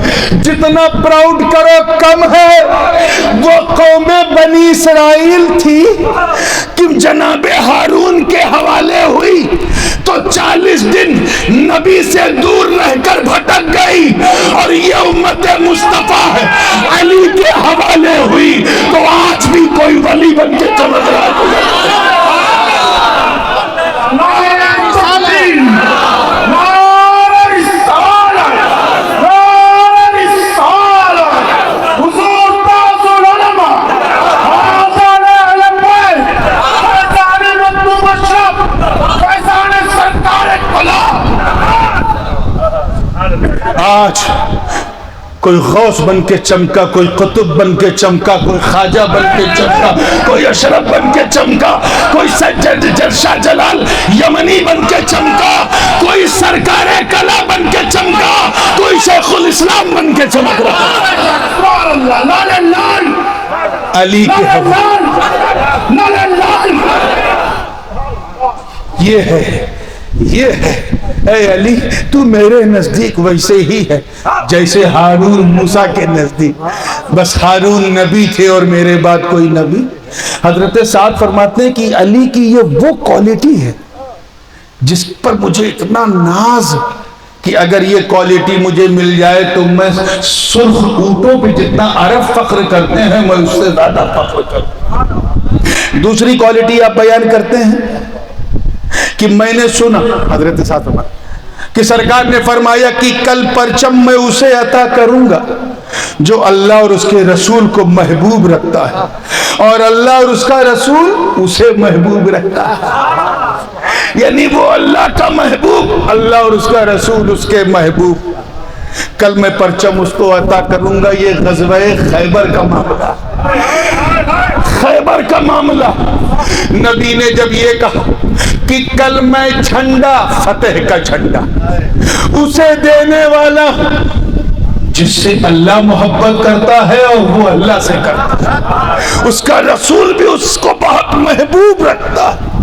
جتنا پراؤڈ کرو کم ہے۔ وہ قوم بنی اسرائیل تھی کہ جناب ہارون کے حوالے ہوئی تو 40 دن نبی سے دور رہ کر بھٹک گئی، اور یہ امت مصطفیٰ ہے علی کے حوالے ہوئی تو آج بھی کوئی ولی بن کے چمک رہا ہے۔ آج کوئی غوث بن کے چمکا، کوئی قطب بن کے چمکا، کوئی خواجہ بن کے چمکا، کوئی اشرف بن کے چمکا، کوئی سجد شاہ جلال یمنی بن کے چمکا، کوئی سرکار کلا بن کے چمکا، کوئی شیخ الاسلام بن کے چمک رہا علی کے یہ ہے اے علی، تو میرے نزدیک ویسے ہی ہے جیسے ہارون موسیٰ کے نزدیک، بس ہارون نبی تھے اور میرے بعد کوئی نبی۔ حضرت سعد فرماتے ہیں کہ علی کی یہ وہ کوالٹی ہے جس پر مجھے اتنا ناز کہ اگر یہ کوالٹی مجھے مل جائے تو میں سرخ اونٹوں پہ جتنا عرب فخر کرتے ہیں میں اس سے زیادہ فخر کرتا ہوں۔ دوسری کوالٹی آپ بیان کرتے ہیں کہ میں نے سنا حضرت ساتھ کہ سرکار نے فرمایا کہ کل پرچم میں اسے عطا کروں گا جو اللہ اور اس کے رسول کو محبوب رکھتا ہے اور اللہ اور اس کا رسول اسے محبوب رکھتا ہے، یعنی وہ اللہ کا محبوب، اللہ اور اس کا رسول اس کے محبوب۔ کل میں پرچم اس کو عطا کروں گا۔ یہ غزوہ خیبر کا معاملہ، خیبر کا معاملہ۔ نبی نے جب یہ کہا کہ کل میں جھنڈا، فتح کا جھنڈا اسے دینے والا جس سے اللہ محبت کرتا ہے اور وہ اللہ سے کرتا ہے، اس کا رسول بھی اس کو بہت محبوب رکھتا ہے۔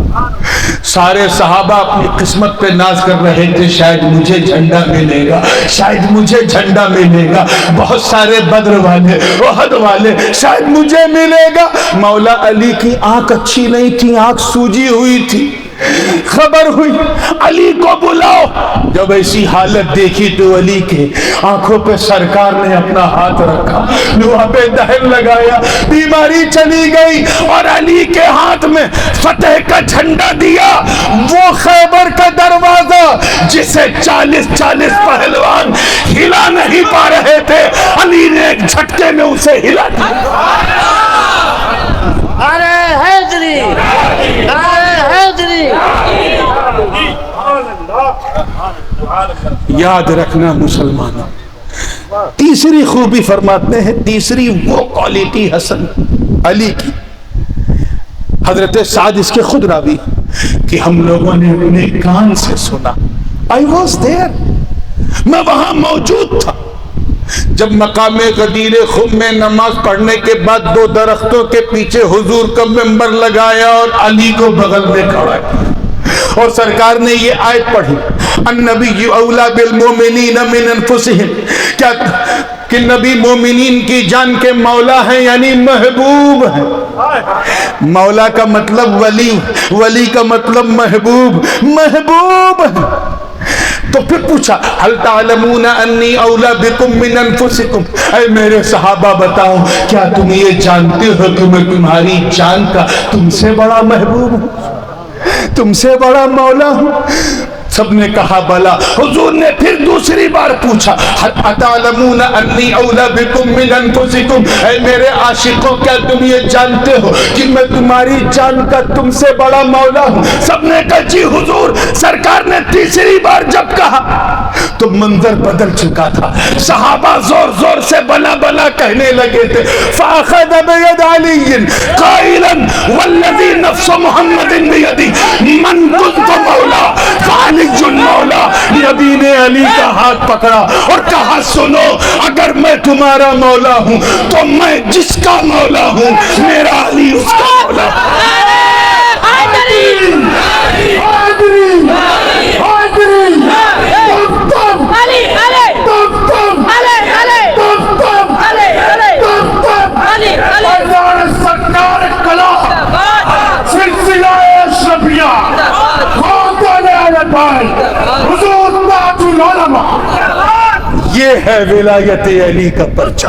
سارے صحابہ اپنی قسمت پہ ناز کر رہے تھے، شاید مجھے جھنڈا ملے گا، شاید مجھے جھنڈا ملے گا۔ بہت سارے بدر والے، احد والے، شاید مجھے ملے گا۔ مولا علی کی آنکھ اچھی نہیں تھی، آنکھ سوجی ہوئی تھی۔ خبر ہوئی علی کو بلاؤ۔ جب ایسی حالت دیکھی تو علی کے آنکھوں پہ سرکار نے اپنا ہاتھ رکھا، لوہا پہ دہن لگایا، بیماری چلی گئی اور علی کے ہاتھ میں فتح کا جھنڈا دیا۔ وہ خیبر کا دروازہ جسے 40 پہلوان ہلا نہیں پا رہے تھے، علی نے ایک جھٹکے میں اسے ہلا دیا۔ ارے حیدری، ارے حیدری۔ یاد رکھنا مسلمانوں، تیسری خوبی فرماتے ہیں، تیسری وہ کوالٹی حسن علی کی، حضرت سعد اس کے خود راوی کہ ہم لوگوں نے اپنے کان سے سنا۔ I was there، میں وہاں موجود تھا جب مقام غدیر خم میں نماز پڑھنے کے بعد 2 درختوں کے پیچھے حضور کا منبر لگایا اور علی کو بغل میں کھڑا کیا اور سرکار نے یہ آیت پڑھی، النبی اولا بالمومنین من انفسہم، کیا کہ نبی مومنین کی جان کے مولا ہیں، یعنی محبوب ہیں۔ مولا کا مطلب ولی، ولی کا مطلب محبوب، محبوب ہے۔ تو پھر پوچھا هل تعلمون انی اولا بکم من انفسکم، اے میرے صحابہ بتاؤ کیا تم یہ جانتے ہو کہ میں تمہاری جان کا تم سے بڑا محبوب ہوں، تم سے بڑا مولا ہوں؟ سب نے کہا بلا۔ حضور نے پھر دوسری بار پوچھا اتعلمون انی اولا بکم من انفسکم، اے میرے عاشقوں کیا تم یہ جانتے ہو کہ میں تمہاری جان کا تم سے بڑا مولا ہوں؟ سب نے کہا جی حضور۔ سرکار نے تیسری بار جب کہا تو منظر بدل چکا تھا، صحابہ زور زور سے بلا بلا کہنے لگے تھے۔ فاخذ بید علی قائلا والذی نفس محمد بیدی من کنت مولا فعلی مولا۔ نبی نے علی کا ہاتھ پکڑا اور کہا سنو، اگر میں تمہارا مولا ہوں تو میں جس کا مولا ہوں میرا علی اس کا مولا ہے۔ یہ ہے ولایت علی کا پرچم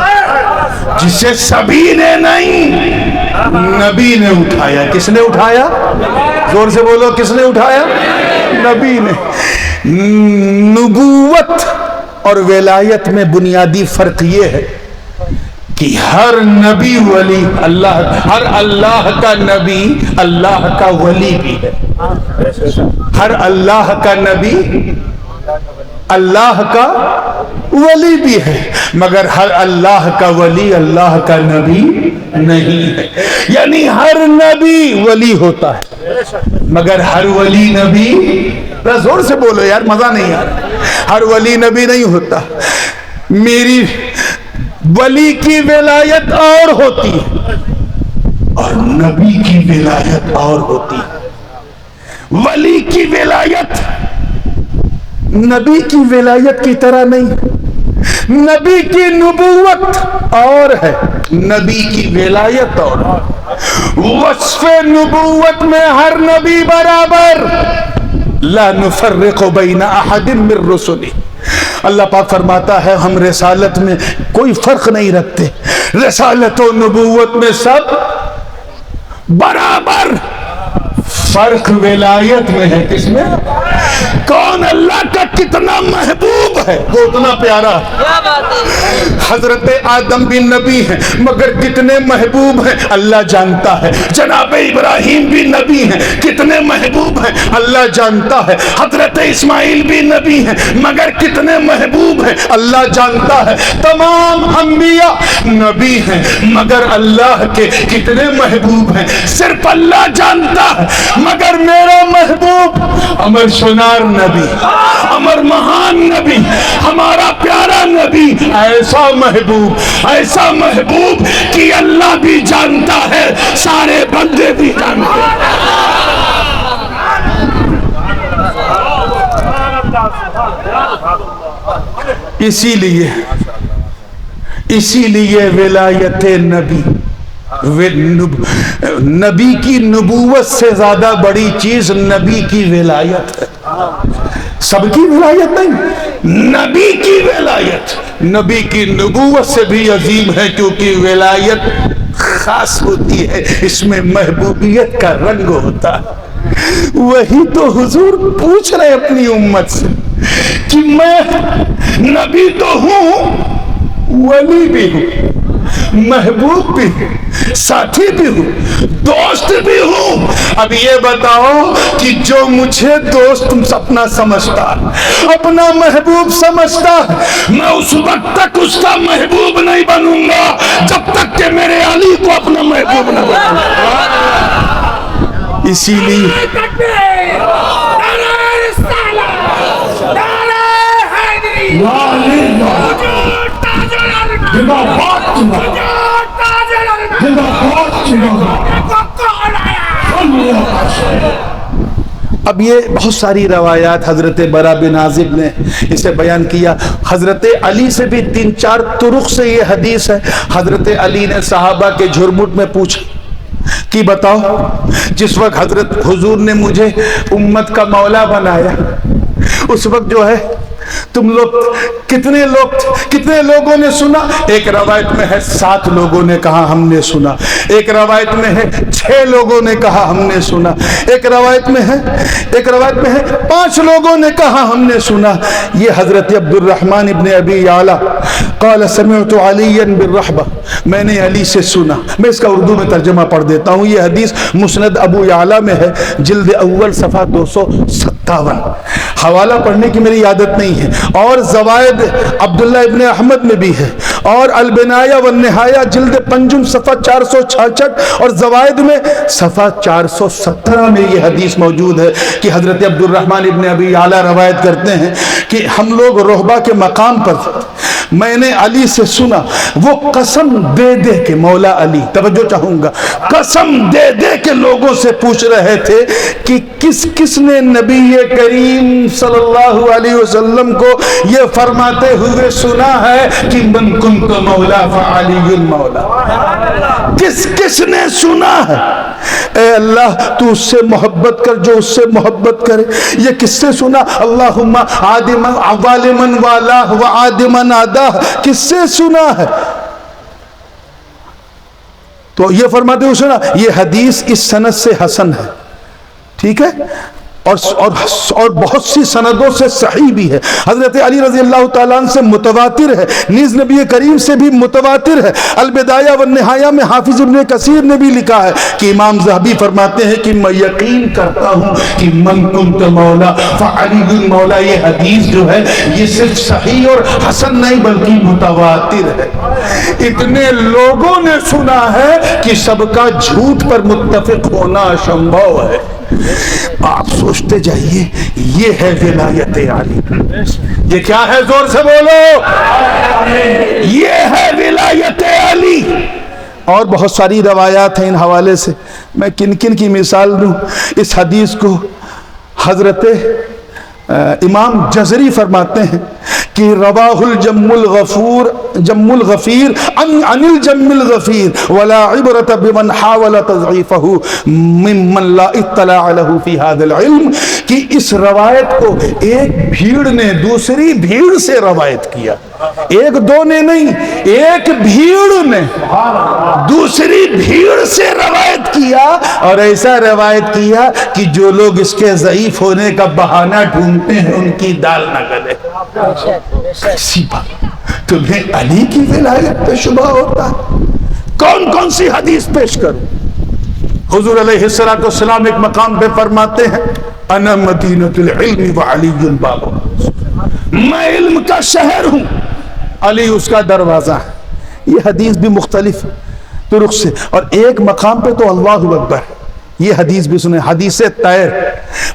جسے سبھی نے نہیں، نبی نے اٹھایا۔ کس نے اٹھایا؟ زور سے بولو، کس نے اٹھایا؟ نبی نے۔ نبوت اور ولایت میں بنیادی فرق یہ ہے کہ ہر نبی ولی اللہ، ہر اللہ کا نبی اللہ کا ولی بھی ہے۔ ہر اللہ کا نبی اللہ کا ولی بھی ہے، مگر ہر اللہ کا ولی اللہ کا نبی نہیں ہے۔ یعنی ہر نبی ولی ہوتا ہے مگر ہر ولی نبی، زور سے بولو یار، مزہ نہیں آ رہا، ہر ولی نبی نہیں ہوتا۔ میری ولی کی ولایت اور ہوتی ہے اور نبی کی ولایت اور ہوتی ہے۔ ولی کی ولایت نبی کی ولایت کی طرح نہیں، نبی کی نبوت اور ہے، نبی کی ولایت اور ہے۔ وصف نبوت میں ہر نبی برابر، لا نفرق بین احد من رسلہ۔ اللہ پاک فرماتا ہے ہم رسالت میں کوئی فرق نہیں رکھتے، رسالت و نبوت میں سب برابر فرق ولایت میں ہے. کس میں؟ کون اللہ کا کتنا محبوب ہے وہ اتنا پیارا. حضرت آدم بھی نبی ہیں مگر کتنے محبوب ہیں اللہ جانتا ہے. جناب ابراہیم بھی نبی ہیں کتنے محبوب ہیں اللہ جانتا ہے. حضرت اسماعیل بھی نبی ہیں مگر کتنے محبوب ہیں اللہ جانتا ہے. تمام انبیاء نبی ہیں مگر اللہ کے کتنے محبوب ہیں صرف اللہ جانتا ہے. مگر میرا محبوب امر شنار نبی، امر مہان نبی، ہمارا پیارا نبی ایسا محبوب کہ اللہ بھی جانتا ہے سارے بندے بھی جانتے ہیں. اسی لیے ولایت نبی، نبی کی نبوت سے زیادہ بڑی چیز نبی کی ولایت ہے. سب کی ولایت نہیں، نبی کی ولایت نبی کی نبوت سے بھی عظیم ہے کیونکہ ولایت خاص ہوتی ہے، اس میں محبوبیت کا رنگ ہوتا ہے. وہی تو حضور پوچھ رہے اپنی امت سے کہ میں نبی تو ہوں، ولی بھی ہوں، محبوب بھی ہوں، ساتھی بھی ہوں، دوست بھی ہوں. اب یہ بتاؤ کہ جو مجھے دوست اپنا سمجھتا، اپنا محبوب سمجھتا، میں اس وقت تک اس کا محبوب نہیں بنوں گا جب تک کہ میرے علی کو اپنا محبوب نہ بنوں. اسی لیے اب یہ بہت ساری روایات حضرت برا بن عازب نے اسے بیان کیا. حضرت علی سے بھی 3-4 طرق سے یہ حدیث ہے. حضرت علی نے صحابہ کے جھرمٹ میں پوچھا کہ بتاؤ جس وقت حضرت حضور نے مجھے امت کا مولا بنایا اس وقت جو ہے تم لوگ کتنے لوگوں نے سنا؟ ایک روایت میں ہے 7 لوگوں نے کہا ہم نے سنا، ایک روایت میں ہے 6 لوگوں نے کہا ہم نے سنا، ایک روایت میں ہے 5 لوگوں نے کہا ہم نے سنا. یہ حضرت عبد الرحمن ابن ابی یعلا قال سمعت علی بالرحبہ، میں نے علی سے سنا. میں اس کا اردو میں ترجمہ پڑھ دیتا ہوں. یہ حدیث مسند ابو یعلا میں ہے، جلد اول صفحہ 257. حوالہ پڑھنے کی میری عادت نہیں ہے، اور زوائد عبداللہ ابن احمد میں بھی ہے، اور البنایہ والنہایہ جلد پنجم صفحہ 466 اور زوائد میں صفحہ 417 میں یہ حدیث موجود ہے کہ حضرت عبد الرحمن ابن ابی یعلا روایت کرتے ہیں کہ ہم لوگ رہبہ کے مقام پر میں نے علی سے سنا، وہ قسم دے دے کے، مولا علی توجہ چاہوں گا، قسم دے دے کے لوگوں سے پوچھ رہے تھے کہ کس نے نبی کریم صلی اللہ علیہ وسلم کو یہ فرماتے ہوئے سنا ہے کہ من کنت مولا فعلی المولا. کس نے سنا ہے؟ اے اللہ تو اس سے محبت کر جو اس سے محبت کرے. یہ کس سے سنا؟ اللہم عالمن والاہ وعادمن آداہ. کس سے سنا ہے؟ تو یہ فرماتے ہوئے سنا. یہ حدیث اس سند سے حسن ہے، ٹھیک ہے، اور بہت سی سندوں سے صحیح بھی ہے. حضرت علی رضی اللہ تعالیٰ عنہ سے متواتر ہے، نیز نبی کریم سے بھی متواتر ہے. البدایہ والنہایہ میں حافظ ابن کثیر نے بھی لکھا ہے کہ امام ذہبی فرماتے ہیں کہ میں یقین کرتا ہوں کہ من کنت مولا فعلی المولا. یہ حدیث جو ہے یہ صرف صحیح اور حسن نہیں بلکہ متواتر ہے. اتنے لوگوں نے سنا ہے کہ سب کا جھوٹ پر متفق ہونا اسمبھو ہے. آپ سوچتے جائیے یہ ہے ولایت علی. یہ کیا ہے؟ زور سے بولو. یہ ہے ولایت علی. اور بہت ساری روایات ہیں ان حوالے سے. میں کن کی مثال دوں؟ اس حدیث کو حضرت امام جزری فرماتے ہیں کہ رواہ الجم الغفیر عن الجم الغفیر ولا عبرة بمن حاول تضعیفہ ممن لا اطلاع له في هذا العلم. کہ اس روایت کو ایک بھیڑ نے دوسری بھیڑ سے روایت کیا. ایک دو نے نہیں, ایک بھیڑ نے دوسری بھیڑ سے روایت کیا, اور ایسا روایت کیا کہ جو لوگ اس کے ضعیف ہونے کا بہانہ ڈھونڈتے ہیں ان کی دال نہ گلے. ایسی بات تمہیں علی کی ولایت پہ شبہ ہوتا ہے؟ کون کون سی حدیث پیش کروں؟ حضور علیہ السلام ایک مقام پہ فرماتے ہیں انا مدینۃ العلم وعلی بابہ, میں علم کا شہر ہوں, علی اس کا دروازہ ہے. یہ حدیث بھی مختلف طرق سے, اور ایک مقام پہ تو اللہ اکبر, یہ حدیث بھی سنیں, حدیث طیر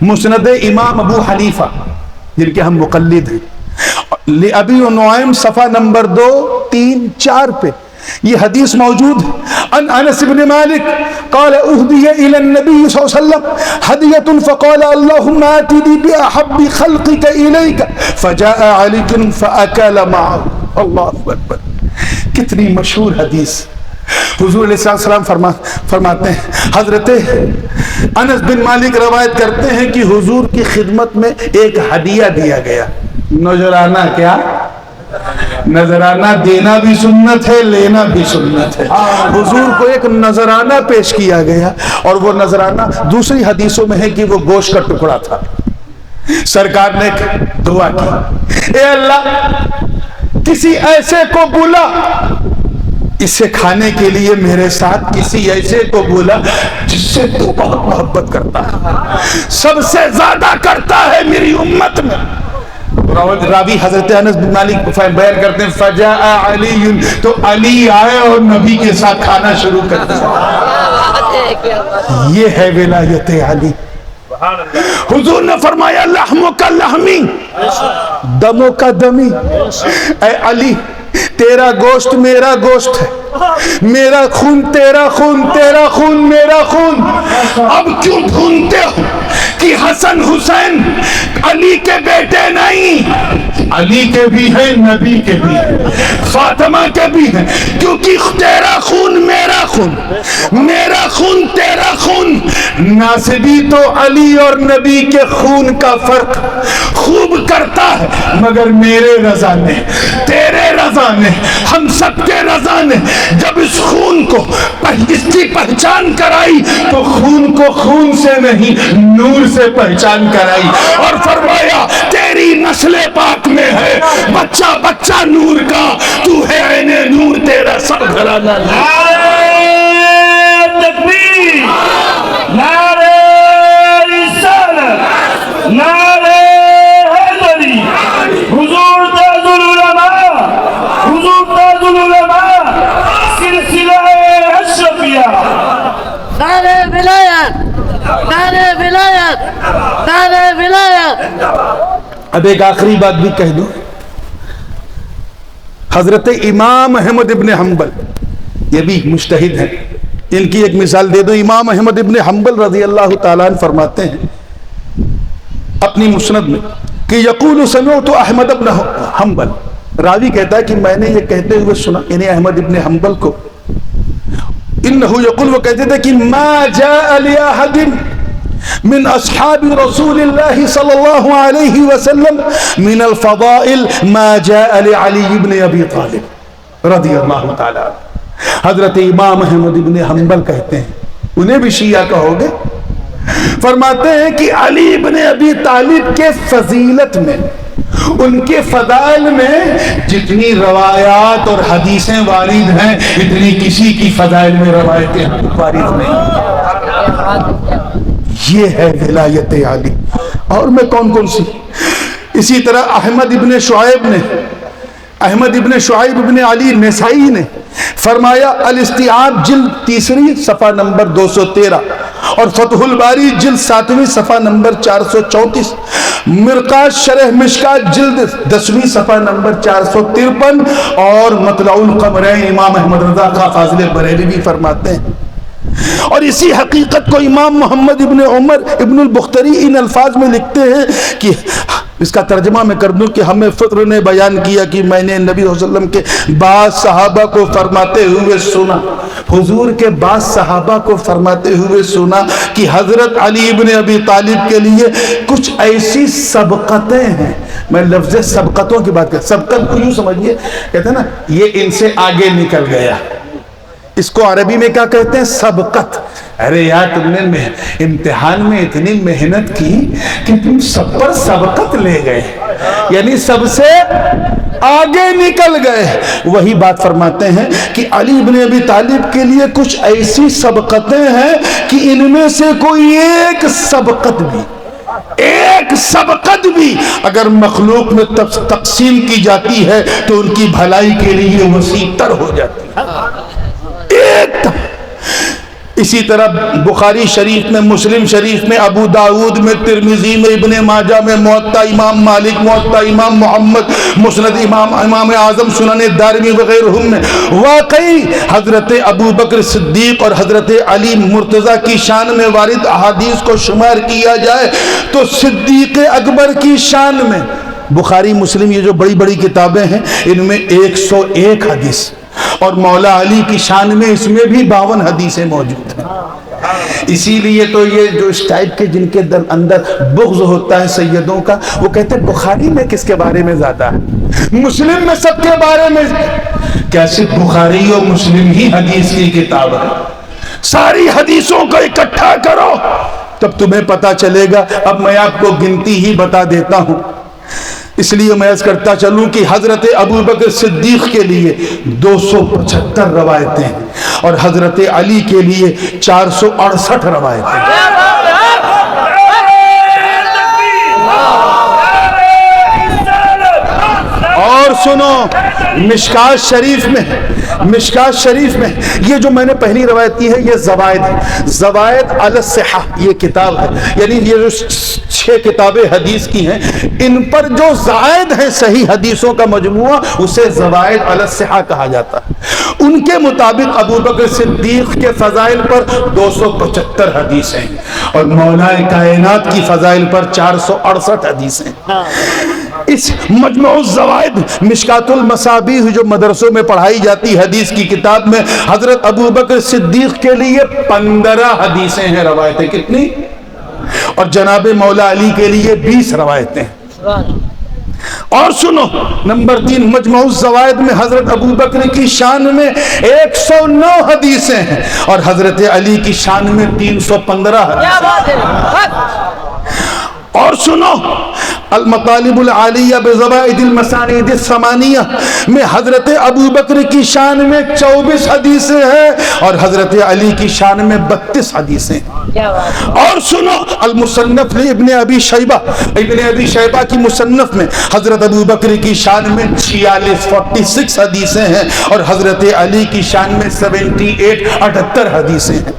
مسند امام ابو حنیفہ جن کے ہم مقلد ہیں, ابی نعیم صفحہ نمبر 2, 3, 4 پہ یہ حدیث موجود ہے. ان انس بن مالک قال اهدي الى النبي صلی اللہ علیہ وسلم هدیہ فقال اللهم آتني باحب خلقك اليك فجاء علي فاكل معه. اللہ اکبر, کتنی مشہور حدیث. حضور علیہ السلام فرماتے ہیں, حضرت انس بن مالک روایت کرتے ہیں کہ حضور کی خدمت میں ایک ہدیہ دیا گیا. نذرانہ, کیا نذرانہ دینا بھی سنت ہے, لینا بھی سنت ہے. حضور کو ایک نذرانہ پیش کیا گیا, اور وہ نذرانہ دوسری حدیثوں میں ہے کہ وہ گوشت کا ٹکڑا تھا. سرکار نے دعا کی, اے اللہ کسی ایسے کو بولا اسے کھانے کے لیے میرے ساتھ, کسی ایسے کو بولا جس سے تو بہت محبت کرتا ہے, سب سے زیادہ کرتا ہے میری امت میں. راوی حضرت انس بن مالک بیان کرتے ہیں فجاء علی, تو علی آئے اور نبی کے ساتھ کھانا شروع کر دیا. یہ ہے ولایت علی. حضور نے فرمایا لحمو کا لحمی دمو کا دمی. اے علی تیرا گوشت میرا گوشت ہے, میرا خون تیرا خون, تیرا خون میرا خون. اب کیوں ڈھونڈتے ہو کہ حسن حسین علی کے بیٹے نہیں؟ علی کے بھی ہیں, نبی کے بھی ہیں, فاطمہ کے بھی ہیں, کیونکہ تیرا خون میرا خون, میرا خون تیرا خون. ناصبی تو علی اور نبی کے خون کا فرق خوب کرتا ہے, مگر میرے رضا نے, تیرے رضا نے, ہم سب کے رضا نے جب اس خون کو اس کی پہچان کرائی تو خون کو خون سے نہیں نور سے پہچان کرائی, اور فرمایا تیری نسل پاک میں ہے بچہ بچہ نور کا, تو ہے عین نور, تیرا سب گھرانہ. تکبیر, نعرہ رسالت, نعرہ حیدری, حضور تاج العلماء, حضور تاج العلماء, سلسلہ اشرفیہ. نعرہ ولایت, نعرہ ولایت, نعرہ ولایت. اب ایک آخری بات بھی کہہ دوں, حضرت امام احمد ابن حنبل یہ بھی مجتہد ہیں, ان کی ایک مثال دے دو. امام احمد ابن حنبل رضی اللہ تعالیٰ عنہ فرماتے ہیں اپنی مسند میں کہ یقول سمعت احمد ابن حنبل, راوی کہتا ہے کہ میں نے یہ کہتے ہوئے سنا, یعنی احمد ابن حنبل کو, انہو یقول, وہ کہتے تھے کہ ما جاء لأحد من اصحاب رسول اللہ صلی اللہ علیہ وسلم من الفضائل ما جاء لعلی بن ابی طالب رضی اللہ تعالیٰ. حضرت امام احمد بن حنبل کہتے ہیں, انہیں بھی شیعہ کہو گے, فرماتے ہیں کہ علی بن ابی طالب کے فضیلت میں, ان کے فضائل میں جتنی روایات اور حدیثیں وارد ہیں اتنی کسی کی فضائل میں روایتیں وارد نہیں. یہ ہے ولایت علی. اور میں کون کون سی, اسی طرح احمد ابن شعیب نے, احمد ابن شعیب ابن علی نسائی نے فرمایا الاستیعاب جلد 3 صفحہ نمبر 213, اور فتح الباری جلد 7 صفحہ نمبر 434, مرقات شرح مشکات جلد 10 صفحہ نمبر 453, اور مطلع القمرین امام احمد رضا خان فاضل بریلوی فرماتے ہیں. اور اسی حقیقت کو امام محمد ابن عمر ابن البختری ان الفاظ میں لکھتے ہیں کہ اس کا ترجمہ میں کر دوں کہ ہمیں فطر نے بیان کیا کہ میں نے نبی صلی اللہ علیہ وسلم کے بعض صحابہ کو فرماتے ہوئے سنا، حضور کے بعض صحابہ کو فرماتے ہوئے سنا کہ حضرت علی ابن ابی طالب کے لیے کچھ ایسی سبقتیں ہیں. میں لفظ سبقتوں کی بات کرتا، سبقت کو یوں سمجھیے، کہتے ہیں نا یہ ان سے آگے نکل گیا، اس کو عربی میں کیا کہتے ہیں؟ سبقت. ارے یار تم نے امتحان میں اتنی محنت کی کہ تم سب پر سبقت لے گئے، یعنی سب سے آگے نکل گئے. وہی بات فرماتے ہیں کہ علی ابن ابی طالب کے لیے کچھ ایسی سبقتیں ہیں کہ ان میں سے کوئی ایک سبقت بھی اگر مخلوق میں تقسیم کی جاتی ہے تو ان کی بھلائی کے لیے وسیع تر ہو جاتی ہے. ایک اسی طرح بخاری شریف میں، مسلم شریف میں، ابو داود میں، ترمذی میں، ابن ماجہ میں، موطا امام مالک، موطا امام محمد، مسند امام اعظم، سنن دارمی وغیرہ میں واقعی حضرت ابو بکر صدیق اور حضرت علی مرتضیٰ کی شان میں وارد احادیث کو شمار کیا جائے تو صدیق اکبر کی شان میں بخاری مسلم یہ جو بڑی بڑی کتابیں ہیں ان میں 101 حدیث، اور مولا علی کی شان میں اس میں بھی 52 حدیثیں موجود ہیں. اسی لیے تو یہ جو اس ٹائپ کے جن کے اندر بغض ہوتا ہے سیدوں کا، وہ کہتے ہیں بخاری میں کس کے بارے میں زیادہ ہے، مسلم میں سب کے بارے میں. کیسے بخاری اور مسلم ہی حدیث کی کتاب ہے، ساری حدیثوں کو اکٹھا کرو تب تمہیں پتا چلے گا. اب میں آپ کو گنتی ہی بتا دیتا ہوں، اس لیے میں عرض کرتا چلوں کہ حضرت ابو بکر صدیق کے لیے 275 روایتیں اور حضرت علی کے لیے 468 روایتیں. اور سنو، مشکات شریف میں یہ جو میں نے پہلی روایت کی ہے یہ زوائد علی الصحہ یہ کتاب ہے، یعنی یہ جو 6 کتابیں حدیث کی ہیں ان پر جو زائد ہیں صحیح حدیثوں کا مجموعہ اسے زوائد علی الصحہ کہا جاتا ہے. ان کے مطابق ابو بکر صدیق کے فضائل پر 275 حدیثیں اور مولا کائنات کی فضائل پر 468 حدیثیں. اس مجموع الزوائد مشکات المصابیح جو مدرسوں میں پڑھائی جاتی حدیث کی کتاب میں حضرت ابو بکر صدیق کے لیے 15 حدیثیں ہیں، روایتیں کتنی؟ اور جناب مولا علی کے لیے 20 روایتیں. اور سنو، نمبر 3 مجموع الزوائد میں حضرت ابو بکر کی شان میں 109 حدیثیں ہیں اور حضرت علی کی شان میں 315 حدیثیں. اور سنو، المطالب العالیہ بزوائد المسانید الثمانیہ میں حضرت ابو بکر کی شان میں 24 حدیثیں ہیں اور حضرت علی کی شان میں 32 حدیثیں. اور سنو، المصنف ابن ابی شیبہ کی مصنف میں حضرت ابو بکر کی شان میں 46 حدیثیں ہیں اور حضرت علی کی شان میں 78 حدیثیں ہیں.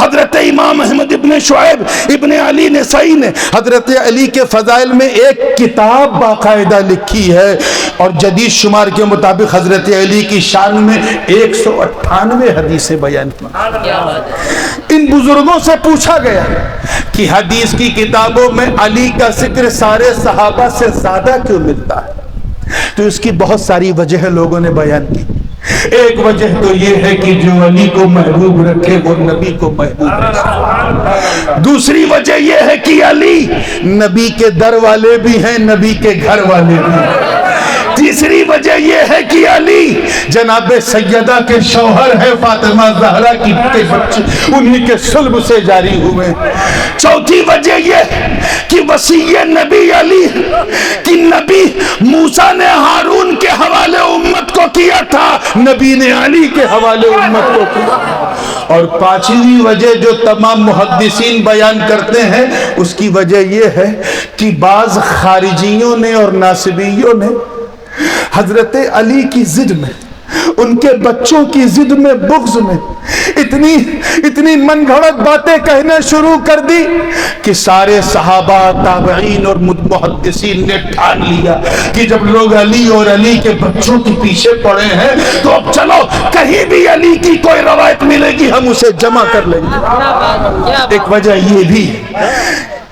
حضرت امام احمد ابن شعیب ابن علی نسائی نے حضرت علی کے فضائل میں ایک کتاب باقاعدہ لکھی ہے اور جدید شمار کے مطابق حضرت علی کی شان میں 198 حدیثیں بیان کی. ان بزرگوں سے پوچھا گیا کہ حدیث کی کتابوں میں علی کا ذکر سارے صحابہ سے زیادہ کیوں ملتا ہے؟ تو اس کی بہت ساری وجہ لوگوں نے بیان کی. ایک وجہ تو یہ ہے کہ جو علی کو محبوب رکھے وہ نبی کو محبوب رکھے. دوسری وجہ یہ ہے کہ علی نبی کے در والے بھی ہیں، نبی کے گھر والے بھی ہیں. تیسری وجہ یہ ہے کہ علی جناب سیدہ کے شوہر ہے، فاطمہ زہرا کی کے بچے انہی کے صلب سے جاری ہوئے. چوتھی وجہ یہ کہ وصی نبی علی کہ نبی موسیٰ نے ہارون کے حوالے امت کو کیا تھا، نبی نے علی کے حوالے امت کو کیا. اور پانچویں وجہ جو تمام محدثین بیان کرتے ہیں اس کی وجہ یہ ہے کہ بعض خارجیوں نے اور ناصبیوں نے حضرت علی کی ضد میں، ان کے بچوں کی ضد میں، بغض میں اتنی من گھڑت باتیں کہنا شروع کر دی کہ سارے صحابہ، تابعین اور محدثین نے ٹھان لیا کہ جب لوگ علی اور علی کے بچوں کے پیچھے پڑے ہیں تو اب چلو کہیں بھی علی کی کوئی روایت ملے گی ہم اسے جمع کر لیں گے. ایک وجہ یہ بھی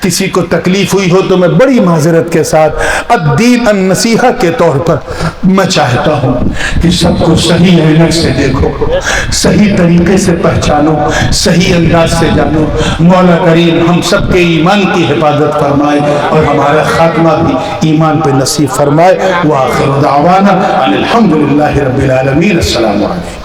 کسی کو تکلیف ہوئی ہو تو میں بڑی معذرت کے ساتھ الدین النصیحہ کے طور پر میں چاہتا ہوں کہ سب کو صحیح عینک سے دیکھو, صحیح طریقے سے پہچانو, صحیح انداز سے جانو. مولا کریم ہم سب کے ایمان کی حفاظت فرمائے اور ہمارا خاتمہ بھی ایمان پہ نصیب فرمائے. وآخر دعوانا ان الحمدللہ رب العالمین. السلام علیکم.